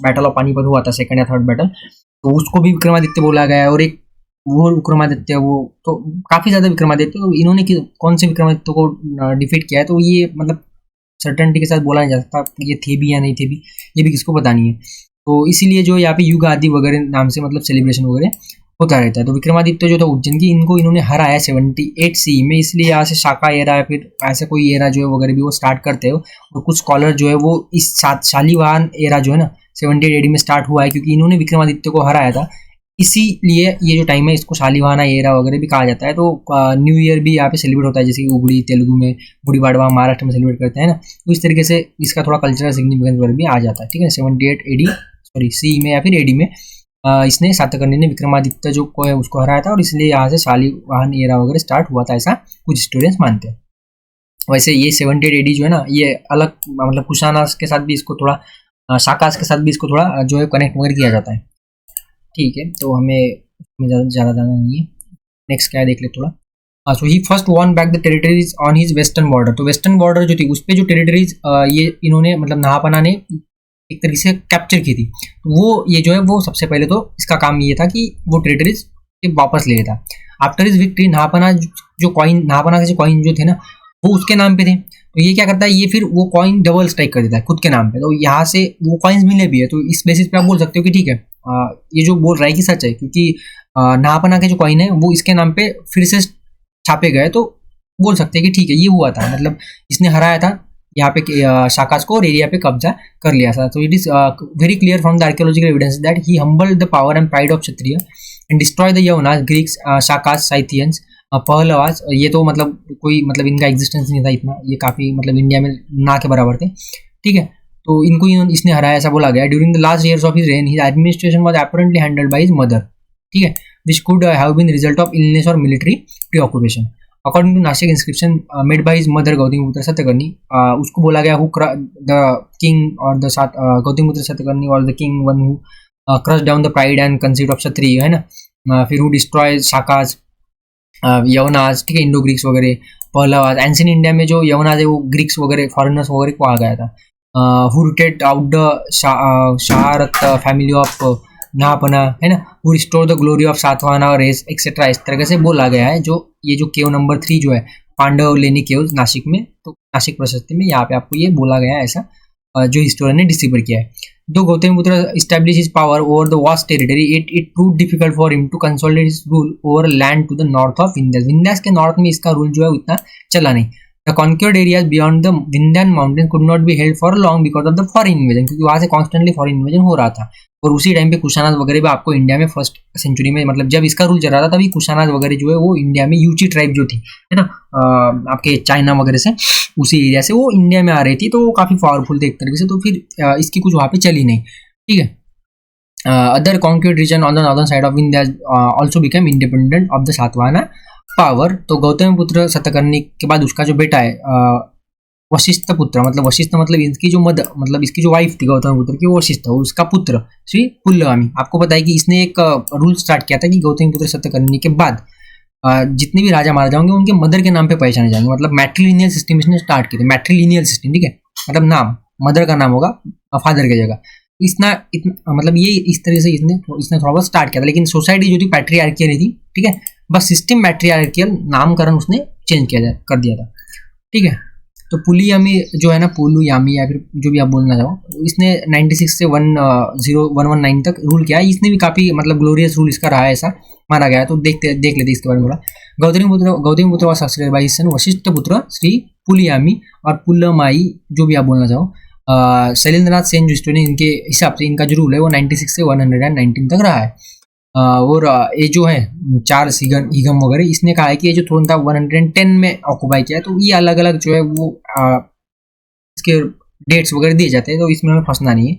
Speaker 1: बैटल ऑफ पानीपत हुआ था, सेकंड या थर्ड बैटल, तो उसको भी विक्रमादित्य बोला गया है। और एक वो विक्रमादित्य, वो तो काफ़ी ज़्यादा विक्रमादित्य, तो इन्होंने कौन से विक्रमादित्य को डिफीट किया है, तो ये मतलब सर्टेनिटी के साथ बोला नहीं जा सकता ये थे भी या नहीं थे भी, ये भी किसको पता नहीं है। तो इसीलिए जो यहाँ पे युग आदि वगैरह नाम से मतलब सेलिब्रेशन वगैरह होता रहता है। तो विक्रमादित्य जो था उज्जैन की, इनको इन्होंने हराया 78 सी में, इसलिए यहाँ से शाका एरा या फिर ऐसे कोई एरा जो है वगैरह भी वो स्टार्ट करते हो। और कुछ स्कॉलर जो है वो इस शालीवाहन एरा जो है ना 78 AD में स्टार्ट हुआ है, क्योंकि इन्होंने विक्रमादित्य को हराया था, इसीलिए ये जो टाइम है इसको शालीवाहना एरा वगैरह भी कहा जाता है। तो न्यू ईयर भी यहाँ पे सेलिब्रेट होता है, जैसे कि उगड़ी तेलुगु में, गुड़ी बाड़वा महाराष्ट्र में सेलिब्रेट करते हैं ना, तो इस तरीके से इसका थोड़ा कल्चरल सिग्निफिकेंस वगैरह भी आ जाता है, ठीक है। 78 AD सॉरी सी में या फिर AD में इसने सातकर्णी ने विक्रमादित्य जो को है उसको हराया था, और इसलिए यहाँ से शालीवाहन एरा वगैरह स्टार्ट हुआ था, ऐसा कुछ स्टूडेंट्स मानते हैं। वैसे ये 78 AD जो है ना, ये अलग मतलब कुशानास के साथ भी इसको थोड़ा शाकास के साथ भी इसको थोड़ा जो है कनेक्ट वगैरह किया जाता है, ठीक है। तो हमें ज़्यादा जाना नहीं है। नेक्स्ट क्या है देख ले थोड़ा। So he first won back the territories on his western border. तो वेस्टर्न बॉर्डर जो थी उस पर जो टेरिटरीज ये इन्होंने मतलब नहापना ने एक तरीके से कैप्चर की थी, तो वो ये जो है वो सबसे पहले तो इसका काम ये था कि वो टेरिटरीज वापस ले लेता। आफ्टर इज विक्ट्री नहापना जो कॉइन, नहापना के जो कॉइन जो थे ना वो उसके नाम पे थे, तो ये क्या करता है, ये फिर वो कॉइन डबल स्ट्राइक कर देता है खुद के नाम पे। तो यहाँ से वो कॉइन्स मिले भी है, तो इस बेसिस पे आप बोल सकते हो कि ठीक है ये जो बोल रहा है कि सच है, क्योंकि नहापना के जो कॉइन है वो इसके नाम पे फिर से छापे गए, तो बोल सकते हैं कि ठीक है ये हुआ था, मतलब इसने हराया था यहाँ पे शाकास को और एरिया पे कब्जा कर लिया था। तो it is very clear from the archaeological evidence that he humbled the power and pride of Kshatriya and destroy the Yavanas, Greeks, Sakas, Scythians, Pahlavas. ये तो मतलब कोई मतलब इनका एग्जिस्टेंस नहीं था इतना, ये काफ़ी मतलब इंडिया में ना के बराबर थे, ठीक है। तो इनको इसने हराया ऐसा बोला गया। During the last years of his reign his administration was apparently handled by his mother, ठीक है, which could have been result of illness और military preoccupation. According to Nasik inscription made by his mother Gautamiputra Satakarni, उसको बोला गया who the king और the Gautamiputra Satakarni और the king one who crush down the pride and conceit of Kshatriya, है ना। फिर who destroy Shakas, यवनाज, ठीक है, इंडो ग्रीक्स वगैरह, पहलवास। एंशियंट इंडिया में जो यवनाज है वो ग्रीक्स वगैरह फॉरेनर्स वगैरह को आ गया था। Who rooted out the Kshaharata family of Nahapana, है ना, who restore the glory of Satavahana race etcetera, इस तरह से बोला गया है। जो ये जो केव नंबर 3 जो है पांडव लेनी केव नासिक में, तो नासिक प्रशस्ति में यहाँ पे आपको ये बोला गया है, ऐसा जो हिस्टोरियन ने डिस्क्राइब किया है। दो Gautamiputra established his power over the vast territory, it proved difficult for him to consolidate his rule over land to the north of Vindhyas। Vindhyas के नॉर्थ में इसका रूल जो है उतना चला नहीं। The conquered areas beyond the Vindhyan mountain could not be held for long because of the foreign invasion, क्योंकि वहाँ से constantly foreign invasion हो रहा था। और उसी टाइम पे कुशानाज वगैरह भी आपको इंडिया में फर्स्ट सेंचुरी में, मतलब जब इसका रूल चल रहा था तभी कुशानाज वगैरह जो है वो इंडिया में यूची ट्राइब जो थी, है ना, आपके चाइना वगैरह से उसी एरिया से वो इंडिया में आ रही थी, तो वो काफ़ी पावरफुल थे एक तरीके से। तो फिर इसकी कुछ वहाँ पे चली नहीं, ठीक है। Other concrete region on the northern side of Vindhyas also become independent of the Satavahana power. तो गौतमीपुत्र सत्यकर्णी के बाद उसका जो बेटा है वशिष्ठ पुत्र, मतलब वशिष्ठ मतलब इसकी जो मदर, मतलब इसकी जो वाइफ थी गौतमीपुत्र की, वो वशिष्ठ, उसका पुत्र श्री पुल्लवामी। आपको पता है कि इसने एक रूल स्टार्ट किया था कि गौतमीपुत्र सत्यकर्णी के बाद जितने भी राजा महाराजा होंगे उनके मदर के नाम पे पहचाने जाएंगे, मतलब मैट्रिलिनियल सिस्टम इसने स्टार्ट किया था। मैट्रिलिनियल सिस्टम, ठीक है, मतलब नाम मदर का नाम होगा फादर की जगह। इतना मतलब ये इस तरह से इसने थोड़ा बहुत स्टार्ट किया था, लेकिन सोसाइटी जो थी पैट्रियार्कियल थी, ठीक है, बस सिस्टम मैट्रियार्कियल, नामकरण उसने चेंज कर दिया था, ठीक है। तो पुलियामी जो है ना, पुलुयामी या फिर जो भी आप बोलना चाहो, इसने 96 से 119 तक रूल किया है। इसने भी काफ़ी मतलब ग्लोरियस रूल इसका रहा है, ऐसा माना गया है। तो देख लेते इसके बारे में थोड़ा। गौतमीपुत्र व successor by his son Vashishtha पुत्र श्री पुलियामी और पुल्लमाई, जो भी आप बोलना चाहो। शैलेंद्रनाथ सेन जो हिस्टोरियन, इनके हिसाब से इनका जो रूल है वो 96 से 119 तक रहा है। और ये जो है चार्ल्स हिगम वगैरह, इसने कहा है कि ये जो थ्रोन था 110 में ऑक्यूपाई किया है। तो ये अलग अलग जो है वो इसके डेट्स वगैरह दिए जाते हैं, तो इसमें हमें फंसना नहीं है।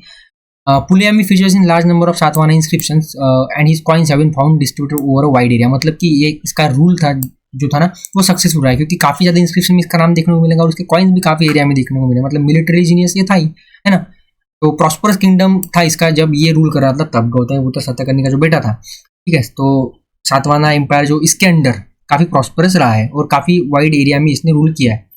Speaker 1: Pulumayi features in large number of Satavahana inscriptions and his coins have been found distributed over a wide area, मतलब कि ये इसका रूल था जो था ना वो सक्सेसफुल रहा है, क्योंकि काफी ज्यादा इंस्क्रिप्शन में इसका नाम देखने को मिलेगा और उसके कॉइन्स भी काफी एरिया में देखने को मिले, मतलब मिलिट्री जीनियस ये था ही, है ना। तो प्रॉस्परस किंगडम था इसका जब ये रूल कर रहा था, तब गौतमीपुत्र सतकर्णी का जो बेटा था, ठीक है। तो सातवाहन एम्पायर जो इसके अंडर काफी प्रॉस्परस रहा है और काफी वाइड एरिया में इसने रूल किया है।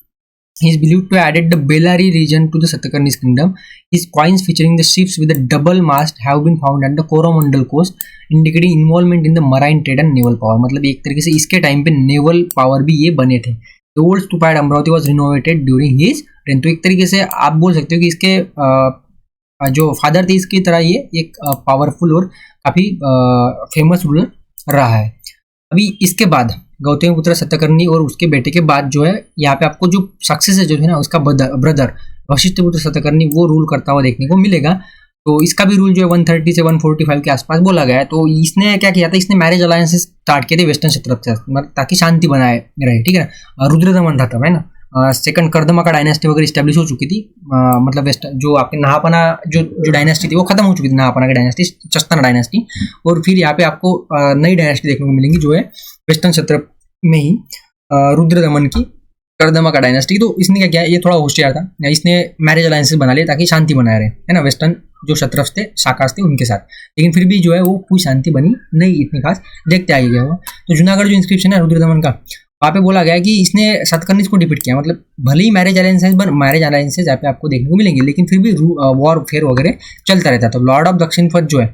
Speaker 1: He is believed to have added the Bellary region to the Satakarni's kingdom. His coins featuring the ships with a double mast have been found at the Coromandel coast, indicating involvement in the marine trade and naval power. मतलब एक तरीके से इसके time पे naval power भी ये बने थे। The old stupa at Amravati was renovated during his reign. तो एक तरीके से आप बोल सकते हो कि इसके जो फादर थे इसकी तरह ये एक पावरफुल और काफी फेमस रूलर रहा है। अभी इसके बाद गौतमीपुत्र सतकर्णी और उसके बेटे के बाद जो है यहाँ पे आपको जो सक्सेसर जो है ना उसका ब्रदर वशिष्ठपुत्र सतकर्णी वो रूल करता हुआ देखने को मिलेगा। तो इसका भी रूल जो है 130 से 145 के आसपास बोला गया है। तो इसने क्या किया था, इसने मैरिज अलायंसेस स्टार्ट किए थे वेस्टर्न क्षेत्र से, मतलब ताकि शांति बनाए रहे, ठीक है। रुद्रदमन था तब, है ना। सेकंड कर्दमा डायनेस्टी वगैरह स्टैब्लिश हो चुकी थी, मतलब वेस्ट जो आपके नहापना जो डायनेस्टी थी वो खत्म हो चुकी थी, नहापना की डायनेस्टी, चस्तना डायनेस्टी। और फिर यहाँ पे आपको नई डायनेस्टी देखने को मिलेंगी जो है वेस्टर्न क्षेत्र में ही रुद्रदमन की कर्दमा का डायनेस्टी। तो इसने क्या किया, ये थोड़ा होशियार था, इसने मैरिज अलायंसेस बना लिए ताकि शांति बनाए रहे, है ना, वेस्टर्न जो क्षत्रप थे शाकास थे उनके साथ। लेकिन फिर भी जो है वो कोई शांति बनी नहीं इतनी खास, देखते आगे गया हुआ। तो जूनागढ़ जो इंस्क्रिप्शन है रुद्रदमन का, वहाँ पे बोला गया है कि इसने सतकर्णी को डिफीट किया, मतलब भले ही मैरिज अलायंसेस यहाँ पे आपको देखने को मिलेंगे, लेकिन फिर भी वॉर फेयर वगैरह चलता रहता। तो लॉर्ड ऑफ दक्षिण पथ जो है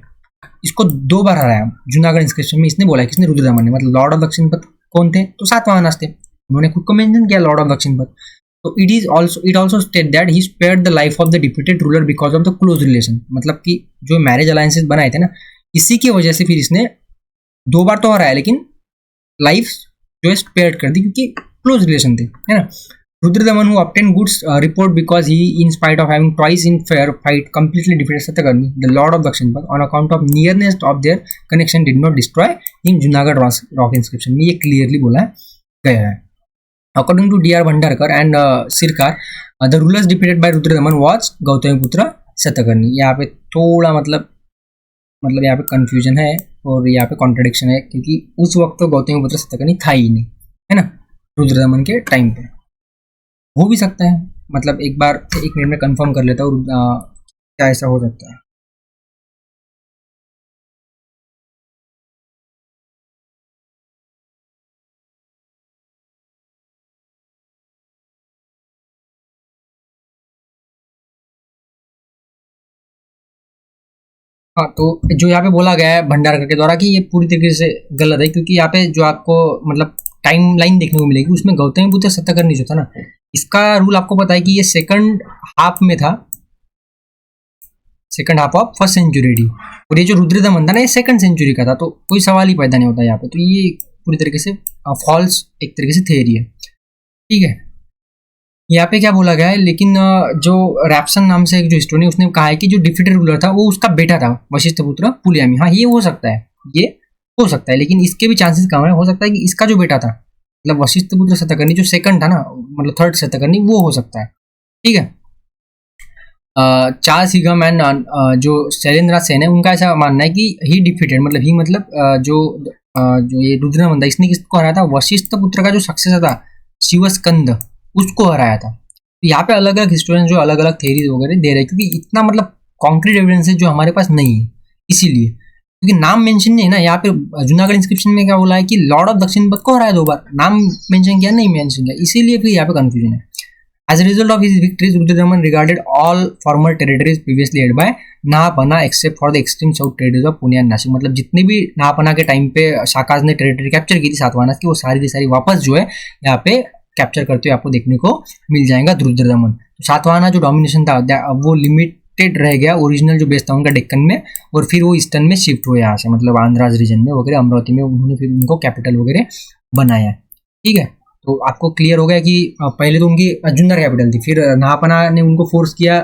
Speaker 1: इसको 2 बार हराया जूनागढ़ इंस्क्रिप्शन में। इसने बोला है किसने, रुद्रदमन ने। मतलब लॉर्ड ऑफ दक्षिण पथ कौन थे, तो सातवाहन थे, उन्होंने खुद को मेंशन किया लॉर्ड ऑफ दक्षिण पथ। तो it also state that he spared the life of the deputed ruler because of the close relation. मतलब कि जो मैरिज अलायंसेस बनाए थे ना, इसी की वजह से फिर इसने 2 बार तो हराया, लेकिन लाइफ जो है स्पेयर्ड कर दी क्योंकि क्लोज रिलेशन थे, है ना। Rudradaman who obtained good report because he, in spite of having twice in fair fight, completely defeated Satakarni, the Lord of Dakshinpad, on account of nearness of their connection, did not destroy him. Junagadh rock inscription में ये clearly बोला गया है। According to D.R. Bhandarkar and Sirkar, the rulers defeated by Rudradaman was Gautamiputra Satakarni. यहाँ पे थोड़ा मतलब यहाँ पे confusion है और यहाँ पे contradiction है, क्योंकि उस वक्त तो गौतमीपुत्र सतकर्णी था ही नहीं, है ना, रुद्रदमन के टाइम पे। हो भी सकता है, मतलब एक मिनट में कंफर्म कर लेता हूँ क्या ऐसा हो सकता है। हाँ, तो जो यहाँ पे बोला गया है भंडारकर के द्वारा कि ये पूरी तरीके से गलत है, क्योंकि यहाँ पे जो आपको मतलब टाइम लाइन देखने को मिलेगी उसमें गौतमीपुत्र सतकर्णी जो था ना, इसका रूल आपको पता है कि ये सेकंड हाफ में था, second half of first century, और ये जो रुद्रदमन था ना ये सेकंड सेंचुरी का था। तो कोई सवाल ही पैदा नहीं होता यहाँ पे। तो ये पूरी तरीके से फॉल्स एक तरीके से थियरी है, ठीक है। यहाँ पे क्या बोला गया है, लेकिन जो रैप्सन नाम से एक जो हिस्टोरियन उसने कहा है कि जो डिफीटेड रूलर था वो उसका बेटा था वशिष्ठपुत्र पुलियामी। हाँ, ये हो सकता है, ये हो सकता है, लेकिन इसके भी चांसेस कम है। हो सकता है कि इसका जो बेटा था मतलब वशिष्ठपुत्र सतकर्णी जो सेकंड था ना, मतलब थर्ड सतकर्णी, वो हो सकता है, ठीक है। चार्ल्स हिगम एंड जो शैलेंद्र सेन है उनका ऐसा मानना है कि ही डिफीटेड, मतलब जो ये रुद्रदमन था इसने किसको हराया था, वशिष्ठपुत्र का जो सक्सेसर था शिवस्कंद, उसको हराया था। तो यहाँ पे अलग अलग हिस्टोरियन जो अलग अलग थेरीज वगैरह दे रहे हैं, क्योंकि इतना मतलब कॉन्क्रीट एविडेंस है जो हमारे पास नहीं है, इसीलिए क्योंकि नाम मेंशन नहीं है ना। यहाँ पे जूनागढ़ इंस्क्रिप्शन में क्या बोला है कि लॉर्ड ऑफ दक्षिण पथ को हराया 2 बार, नाम मेंशन किया नहीं मेंशन किया, इसीलिए फिर यहाँ पे कंफ्यूजन है। As a result of his victories, Rudradaman regarded all former territories previously held by नाहपना except for the extreme south territories of Pune and Nashik. मतलब जितने भी नाहपना के टाइम पे शाकाज ने टेरिटरी कैप्चर की थी सातवाहन की, वो सारी की सारी वापस जो है यहाँ पे कैप्चर करते हुए आपको देखने को मिल जाएगा रुद्रदमन। तो सातवाहन जो डोमिनेशन था वो लिमिटेड रह गया, ओरिजिनल जो बेस था उनका डेक्कन में, और फिर वो ईस्टर्न में शिफ्ट हुए यहाँ से, मतलब आंध्राज रीजन में वगैरह, अमरावती में उन्होंने फिर उनको कैपिटल वगैरह बनाया, ठीक है। तो आपको क्लियर हो गया कि पहले तो उनकी जुन्नर कैपिटल थी, फिर नाहपना ने उनको फोर्स किया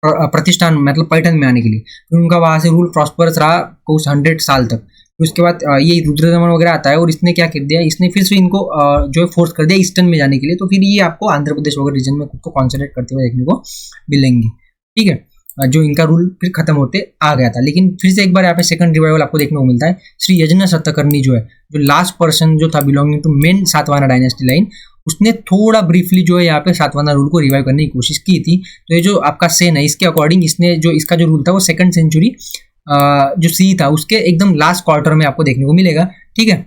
Speaker 1: प्रतिष्ठान मतलब पैठन में आने के लिए, फिर उनका वहाँ से रूल प्रॉस्परस रहा कुछ 100 साल तक। फिर उसके बाद ये रुद्रदमन वगैरह आता है और इसने क्या कर दिया, इसने फिर से इनको जो है फोर्स कर दिया ईस्टर्न में जाने के लिए। तो फिर ये आपको आंध्र प्रदेश वगैरह रीजन में खुद को कॉन्सेंट्रेट करते हुए देखने को मिलेंगे, ठीक है। जो इनका रूल फिर खत्म होते आ गया था। लेकिन फिर से एक बार यहाँ पे सेकंड रिवाइवल आपको देखने को मिलता है। श्री यज्ञ सतकर्णी जो है, जो लास्ट पर्सन जो था belonging to main Satavahana dynasty line, उसने थोड़ा ब्रीफली जो है यहाँ पे सातवाहना रूल को रिवाइव करने की कोशिश की थी। तो ये जो आपका सेन है, इसके अकॉर्डिंग इसने जो इसका जो रूल था वो 2nd सेंचुरी जो सी था उसके एकदम लास्ट क्वार्टर में आपको देखने को मिलेगा। ठीक है,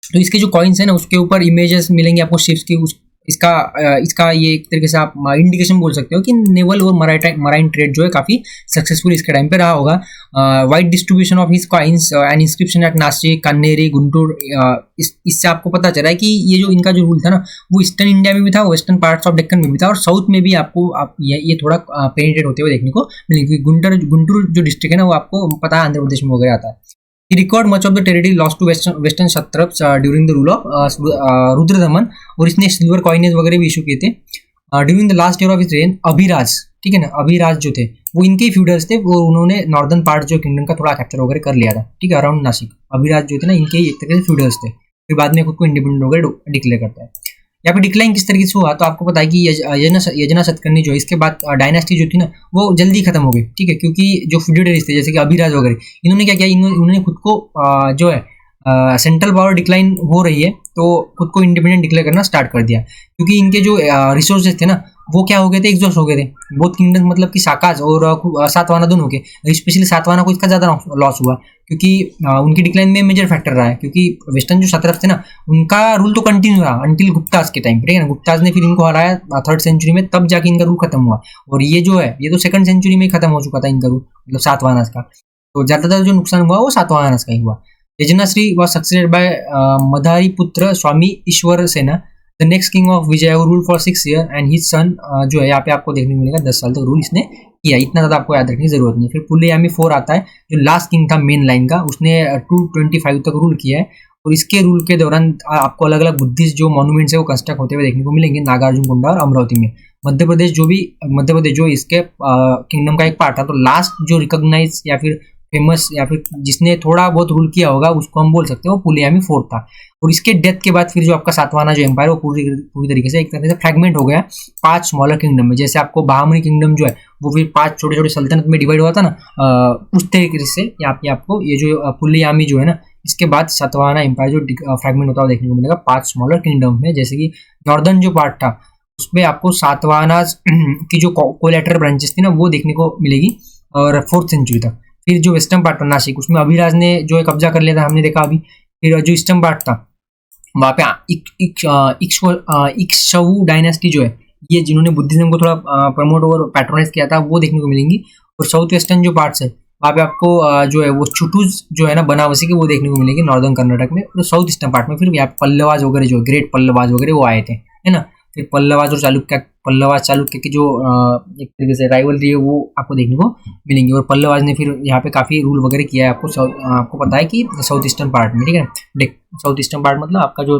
Speaker 1: तो इसके जो कॉइन्स है ना उसके ऊपर इमेजेस मिलेंगे आपको शिप्स की। इसका ये एक तरीके से आप इंडिकेशन बोल सकते हो कि नेवल और मराइन ट्रेड जो है काफी सक्सेसफुल इसके टाइम पे रहा होगा। Wide distribution of his coins and inscription at Nasik, Kanheri, Guntur, इससे आपको पता चला है कि ये जो इनका जो रूल था ना वो ईस्टर्न इंडिया में भी था, वेस्टर्न पार्ट्स ऑफ डेक्कन में भी था, और साउथ में भी आपको ये थोड़ा पेनिट्रेट होते हुए देखने को मिलेंगे। गुंटूर जो डिस्ट्रिक्ट है ना वो आपको पता है आंध्र प्रदेश में वगैरह आता है। He recovered much of the territory lost to western satraps during the rule of Rudradaman, और इसने सिल्वर कॉइनेज वगैरह भी इशू किए थे। During the last year of his rain Abhiraj, ठीक है ना, अभिराज जो थे वो इनके फ्यूडल्स थे, वो उन्होंने नॉर्दर्न पार्ट जो किंगडम का थोड़ा कैप्चर वगैरह कर लिया था। ठीक है, अराउंड नासिक अभिराज जो थे ना इनके एक तरह से फ्यूडल्स थे, फिर बाद में खुद को इंडिपेंडेंट वगैरह डिक्लेयर करता है। यहाँ पे डिक्लाइन किस तरीके से हुआ तो आपको पता है कि यजना सतकर्णी जो है इसके बाद डायनेस्टी जो थी ना वो जल्दी खत्म हो गई। ठीक है, क्योंकि जो फ्यूडल्स थे जैसे कि अभिराज वगैरह, इन्होंने क्या किया, इन्होंने खुद को जो है सेंट्रल पावर डिक्लाइन हो रही है तो खुद को इंडिपेंडेंट डिक्लेयर करना स्टार्ट कर दिया, क्योंकि इनके जो रिसोर्सेज थे ना वो क्या हो गए थे, एग्जॉस्ट हो गए थे। बोथ किंगडम मतलब कि साकाज और सातवाहना दोनों के, स्पेशली सातवाहना को इसका ज्यादा लॉस हुआ क्योंकि उनकी डिक्लाइन में मेजर फैक्टर रहा है, क्योंकि वेस्टर्न जो सत्रफ थे ना उनका रूल तो कंटिन्यू रहा अंटिल गुप्ताज के टाइम पे। ठीक है ना, गुप्ताज ने फिर इनको हराया 3rd सेंचुरी में, तब जाके इनका रूल खत्म हुआ। और ये जो है ये तो 2nd सेंचुरी में ही खत्म हो चुका था इनका रूल, मतलब सातवाहना का। तो ज्यादातर जो नुकसान हुआ वो सातवाहना का ही हुआ। यजनाश्री वॉज सक्सेडेड बाय मधारी पुत्र स्वामी ईश्वर सेना, the next king of Vijay, rule for 6 year, and his son जो है यहाँ पे आपको देखने को मिलेगा 10 साल तक रूल इसने किया। इतना ज़्यादा आपको याद रखने की जरूरत नहीं। फिर पुलियामी 4 आता है जो लास्ट किंग था मेन लाइन का, उसने 225 तक रूल किया है, और इसके रूल के दौरान आपको अलग अलग बुद्धिस्ट जो मॉन्यूमेंट्स है वो कंस्ट्रक्ट होते हुए देखने को मिलेंगे नागार्जुन कोंडा और अमरावती में। मध्य प्रदेश जो इसके किंगडम का एक पार्ट था, तो लास्ट जो रिकॉग्नाइज या फिर फेमस या फिर जिसने थोड़ा बहुत रूल किया होगा उसको हम बोल सकते हो पुलियामी 4 था। और इसके डेथ के बाद फिर जो आपका सातवाहना जो एम्पायर वो पूरी तरीके से एक तरह से फ्रैगमेंट हो गया 5 स्मॉलर किंगडम में। जैसे आपको बहामनी किंगडम जो है वो फिर 5 छोटे छोटे सल्तनत में डिवाइड हुआ था ना, उस तरीके से यहाँ पे आपको ये जो पुलियामी जो है ना इसके बाद सातवाहना एम्पायर जो फ्रैगमेंट होता हुआ देखने को मिलेगा 5 स्मॉलर किंगडम में। जैसे कि नॉर्दर्न जो पार्ट था उसमें आपको सातवाहना की जो कोलैटरल ब्रांचेस थी ना वो देखने को मिलेगी और 4th सेंचुरी तक। फिर जो वेस्टर्न पार्ट था नासिक, उसमें अभिराज ने जो है कब्जा कर लिया था, हमने देखा अभी। फिर जो ईस्टर्न पार्ट था वहाँ पे इक्ष्वाकु डायनेस्टी जो है ये जिन्होंने बुद्धिज्म को थोड़ा प्रमोट और पैट्रोनाइज किया था वो देखने को मिलेंगी। और साउथ वेस्टर्न जो पार्ट्स है वहाँ पे आपको जो है वो छुटूज जो है ना बनावसी के वो देखने को मिलेंगे नॉर्दर्न कर्नाटक में। और साउथ ईस्टर्न पार्ट में फिर यहाँ पे पल्लवाज वगैरह जो ग्रेट पल्लवाज वगैरह वो आए थे, है ना। फिर पल्लवाज और चालुक्य की जो एक तरीके से राइवलरी है वो आपको देखने को मिलेंगी। और पल्लवाज ने फिर यहाँ पे काफ़ी रूल वगैरह किया है। आपको पता है कि साउथ ईस्टर्न पार्ट में, ठीक है, साउथ ईस्टर्न पार्ट मतलब आपका जो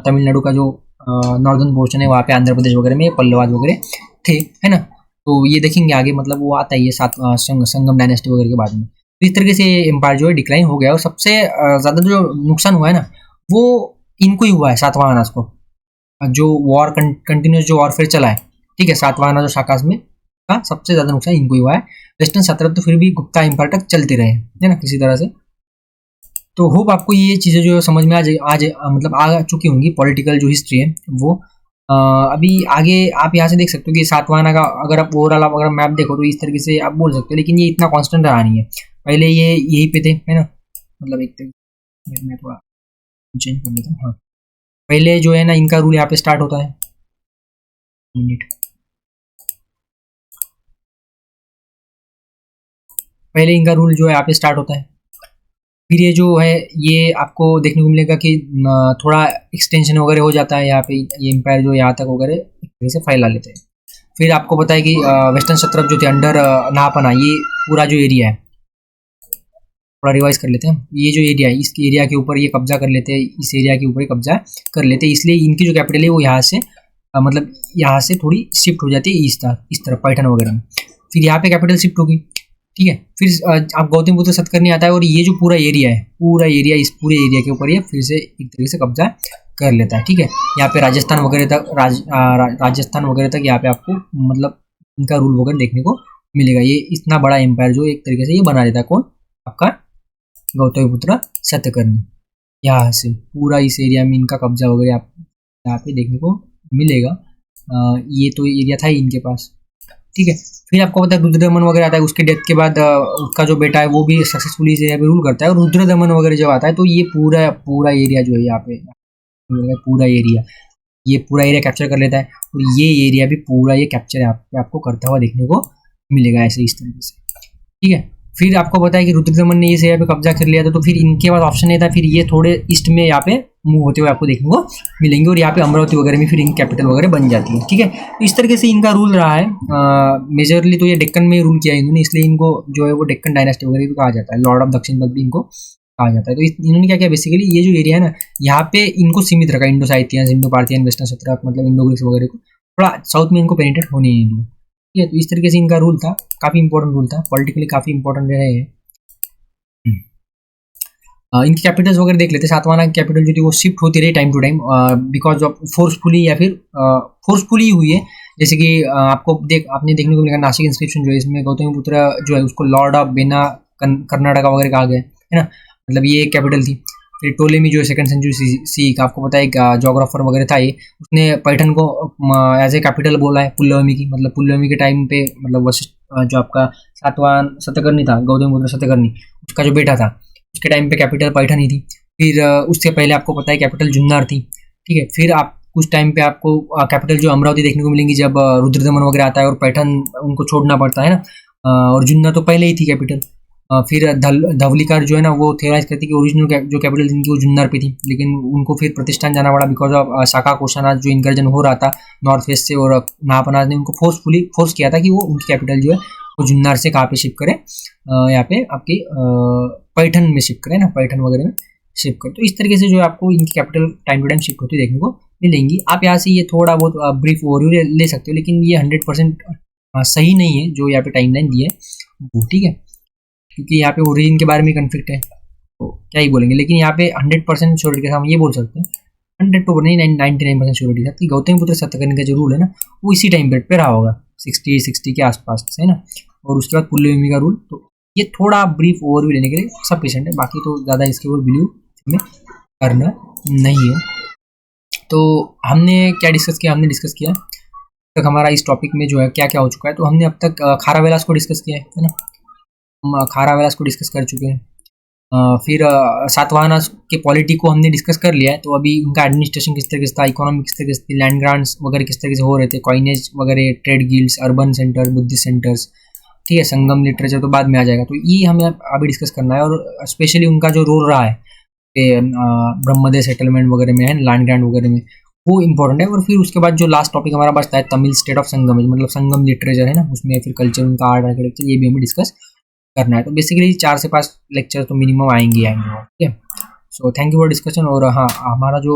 Speaker 1: तमिलनाडु का जो नॉर्दर्न पोर्शन है वहाँ पे आंध्र प्रदेश वगैरह में पल्लवाज वगैरह थे, है ना। तो ये देखेंगे आगे, मतलब वो आता ही है संगम डायनेस्टी वगैरह के बाद में। तो इस तरीके से एम्पायर जो है डिक्लाइन हो गया। और सबसे ज़्यादा जो नुकसान हुआ है ना वो इनको ही हुआ है, सातवाहना को, जो वॉर कंटिन्यूस जो वॉरफेयर चला है, ठीक है, सातवाहना जो शाकाज में का सबसे ज्यादा नुकसान इनको ही हुआ है। वेस्टर्न सत्रप तो फिर भी गुप्ता एम्पायर तक चलते रहे, है ना, किसी तरह से। तो होप आपको ये चीजें जो समझ में आज मतलब आ चुकी होंगी। पॉलिटिकल जो हिस्ट्री है वो अभी आगे आप यहाँ से देख सकते हो कि सातवाहना का अगर आप ओवरऑल अगर मैप देखो तो इस तरीके से आप बोल सकते हो, लेकिन ये इतना कांस्टेंट रहा नहीं है। पहले ये यहीं पे थे, है ना, मतलब एक तरीके मैं थोड़ा चेंज कर देता हूँ। हाँ, पहले जो है ना इनका रूल यहाँ पे स्टार्ट होता है, मिनट, पहले इनका रूल जो है यहाँ पे स्टार्ट होता है। फिर ये जो है ये आपको देखने को मिलेगा कि थोड़ा एक्सटेंशन वगैरह हो जाता है यहाँ पे, ये एम्पायर जो यहाँ तक वगैरह एक तरह से फैला लेते हैं। फिर आपको पता है कि वेस्टर्न सत्रप जो थे अंडर नाहपना, ये पूरा जो एरिया है, थोड़ा रिवाइज कर लेते हैं। ये जो एरिया है इस एरिया के ऊपर ये कब्जा कर लेते हैं, इस एरिया के ऊपर ही कब्जा कर लेते हैं, इसलिए इनकी जो कैपिटल है वो यहाँ से मतलब यहाँ से थोड़ी शिफ्ट हो जाती है इस तरफ पैठन वगैरह में। फिर यहाँ पे कैपिटल शिफ्ट होगी, ठीक है। फिर आप गौतम बुद्ध सतकर्णी आता है और ये जो पूरा एरिया है, पूरा एरिया इस पूरे एरिया के ऊपर ये फिर से एक तरीके से कब्जा कर लेता है, ठीक है। यहाँ पे राजस्थान वगैरह तक राजस्थान वगैरह तक यहाँ पे आपको मतलब इनका रूल वगैरह देखने को मिलेगा। ये इतना बड़ा एम्पायर जो एक तरीके से ये बना देता है कौन, आपका गौतमीपुत्र सत्यकर्णी। यहाँ से पूरा इस एरिया में इनका कब्जा वगैरह आपको यहाँ पे देखने को मिलेगा। ये तो एरिया था ही इनके पास, ठीक है। फिर आपको पता है रुद्रदमन वगैरह आता है, उसके डेथ के बाद उसका जो बेटा है वो भी सक्सेसफुली इस एरिया पे रूल करता है। और रुद्रदमन वगैरह जब आता है तो ये पूरा पूरा एरिया जो है यहाँ पे पूरा एरिया, ये पूरा एरिया कैप्चर कर लेता है। और ये एरिया भी पूरा ये कैप्चर आपको करता हुआ देखने को मिलेगा ऐसे इस तरीके से, ठीक है। फिर आपको पता है कि रुद्रदमन ने इस एरिया पे कब्जा कर लिया था, तो फिर इनके पास ऑप्शन नहीं था, फिर ये थोड़े ईस्ट में यहाँ पे मूव होते हुए आपको देखने को मिलेंगे। और यहाँ पे अमरावती वगैरह में फिर इनकी कैपिटल वगैरह बन जाती है, ठीक है। तो इस तरीके से इनका रूल रहा है। मेजरली तो ये डेक्कन में रूल किया है इन्होंने, इसलिए इनको जो है वो डेक्कन डायनेस्टी वगैरह भी कहा जाता है, लॉर्ड ऑफ दक्षिण पद भी इनको कहा जाता है। तो इन्होंने क्या किया बेसिकली, ये जो एरिया है ना यहाँ पे इनको सीमित रखा, इंडो साइथियंस, इंडो पार्थियन, वेस्टर्न सत्रक मतलब इंडो ग्रीक्स वगैरह को थोड़ा साउथ में इनको पेनिट्रेट होने नहीं दिया, ठीक है। तो इस तरीके से इनका रूल था, काफ़ी इंपॉर्टेंट रूल था, पॉलिटिकली काफ़ी इंपॉर्टेंट रहे हैं। इनकी कैपिटल्स वगैरह देख लेते हैं। सातवाहन की कैपिटल जो थी वो शिफ्ट होती रही time to time because of forcefully या फिर फोर्सफुली हुई है। जैसे कि आपने देखने को मिलेगा नासिक इंस्क्रिप्शन जो है इसमें गौतमीपुत्र जो है उसको लॉर्ड ऑफ बेना कर्नाटका वगैरह कहा गया है ना, मतलब ये एक कैपिटल थी। फिर टोलेमी जो है सेकंड सेंचुरी सी का आपको पता है एक जोग्राफर वगैरह था, ये उसने पैठन को एज ए कैपिटल बोला है पुल्लवमी की, मतलब पुल्लवमी के टाइम पे मतलब वशिष्ठ जो आपका सातवाहन सतकर्णी था, गौतमीपुत्र सतकर्णी, उसका जो बेटा था, उसके टाइम पे कैपिटल पैठन ही थी। फिर उससे पहले आपको पता है कैपिटल जुन्नर थी, ठीक है। फिर आप कुछ टाइम पे आपको कैपिटल जो अमरावती देखने को मिलेंगी जब रुद्रदमन वगैरह आता है और पैठन उनको छोड़ना पड़ता है ना, और जुन्नर तो पहले ही थी कैपिटल। फिर धवलिकार जो है ना वो थेराइज करती कि ओरिजिनल जो कैपिटल थी वो जुन्नर पे थी, लेकिन उनको फिर प्रतिष्ठान जाना पड़ा बिकॉज ऑफ शाका कोशानाज जो इनकर्जन हो रहा था नॉर्थ वेस्ट से, और नापनाज ने उनको फोर्स किया था कि वो उनकी कैपिटल जो है वो जुन्नर से कहाँ पे शिफ्ट करें, यहाँ पे आपकी पैठन में शिफ्ट करें ना, पैठन वगैरह में शिफ्ट करें। तो इस तरीके से जो आपको इनकी capital time to time shift होती देखने को मिलेंगी। आप यहाँ से ये थोड़ा बहुत ब्रीफ ओवरव्यू ले सकते हो, लेकिन ये 100% सही नहीं है जो यहाँ पे टाइमलाइन दी है वो, ठीक है, क्योंकि यहाँ पे ओरिजिन के बारे में कन्फ्लिक्ट है तो क्या ही बोलेंगे। लेकिन यहाँ पे 100% श्योरिटी के साथ हम ये बोल सकते हैं, 100 तो नहीं 99% श्योरिटी के साथ कि गौतमीपुत्र सतकर्णी का जो रूल है ना वो इसी टाइम पीरियड पे रहा होगा 60 के आसपास से, है ना। और उसके बाद पुल्लवमी का रूल, तो ये थोड़ा ब्रीफ ओवरव्यू लेने के लिए सफिशिएंट है, बाकी तो ज़्यादा इसके ऊपर बिलीव हमें करना नहीं है। तो हमने क्या डिस्कस किया, हमने डिस्कस किया तक हमारा इस टॉपिक में जो है क्या क्या हो चुका है। तो हमने अब तक खारावेलास को डिस्कस किया है ना, हम खारावेलास को डिस्कस कर चुके हैं। फिर सातवाहन के पॉलिटी को हमने डिस्कस कर लिया है, तो अभी उनका एडमिनिस्ट्रेशन किस तरीके से था, इकोनॉमी किस तरीके से थी, लैंड ग्रांट्स वगैरह किस तरीके से हो रहे थे, कॉइनेज वगैरह, trade guilds, urban centres, Buddhist centres, ठीक है। संगम लिटरेचर तो बाद में आ जाएगा, तो ये हमें अभी डिस्कस करना है। और स्पेशली उनका जो रोल रहा है ब्रह्मदेव सेटलमेंट वगैरह में है, लैंड ग्रांट वगैरह में, वो इंपॉर्टेंट है। और फिर उसके बाद जो लास्ट टॉपिक हमारा बचता है तमिल स्टेट ऑफ संगम, मतलब संगम लिटरेचर है ना, उसमें फिर कल्चर उनका, आर्ट, आर्किटेक्चर, ये भी हमें डिस्कस करना है। तो बेसिकली 4 से 5 लेक्चर तो मिनिमम आएंगे, ठीक है। So thank you for discussion. और हाँ, हमारा जो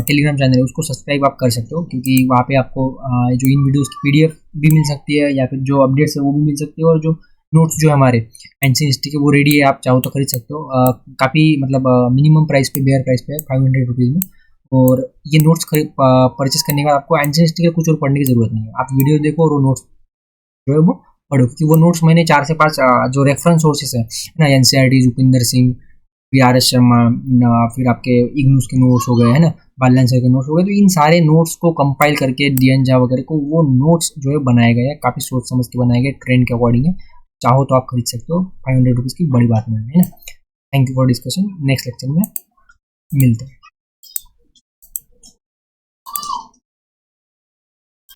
Speaker 1: टेलीग्राम चैनल है उसको सब्सक्राइब आप कर सकते हो, क्योंकि वहाँ पे आपको जो इन वीडियोस की PDF भी मिल सकती है, या फिर जो अपडेट्स है वो भी मिल सकती है, और जो नोट्स जो है हमारे एंशिएंट हिस्ट्री के वो रेडी है, आप चाहो तो खरीद सकते हो। काफ़ी मतलब मिनिमम प्राइस पे, बेयर प्राइस पे है 500 रुपीज़ में। और ये नोट्स परचेस करने का आपको एंशिएंट हिस्ट्री का कुछ और पढ़ने की जरूरत नहीं है, आप वीडियो देखो और वो नोट्स जो है वो पढ़ो, क्योंकि वो नोट्स मैंने 4 से 5 जो रेफरेंस सोर्सेस है ना, NCERT, जुपिंदर सिंह, VRS शर्मा, फिर आपके इग्नूस के नोट्स हो गए, है ना, बाल्यान सर के नोट्स हो गए, तो इन सारे नोट्स को कंपाइल करके DN झा वगैरह को वो नोट्स जो है बनाए गए हैं, काफ़ी सोच समझ के बनाए गए, ट्रेंड के अकॉर्डिंग है। चाहो तो आप खरीद सकते हो, 500 रुपीज़ की बड़ी बात नहीं है ना। Thank you for discussion, next lecture में मिलते हैं।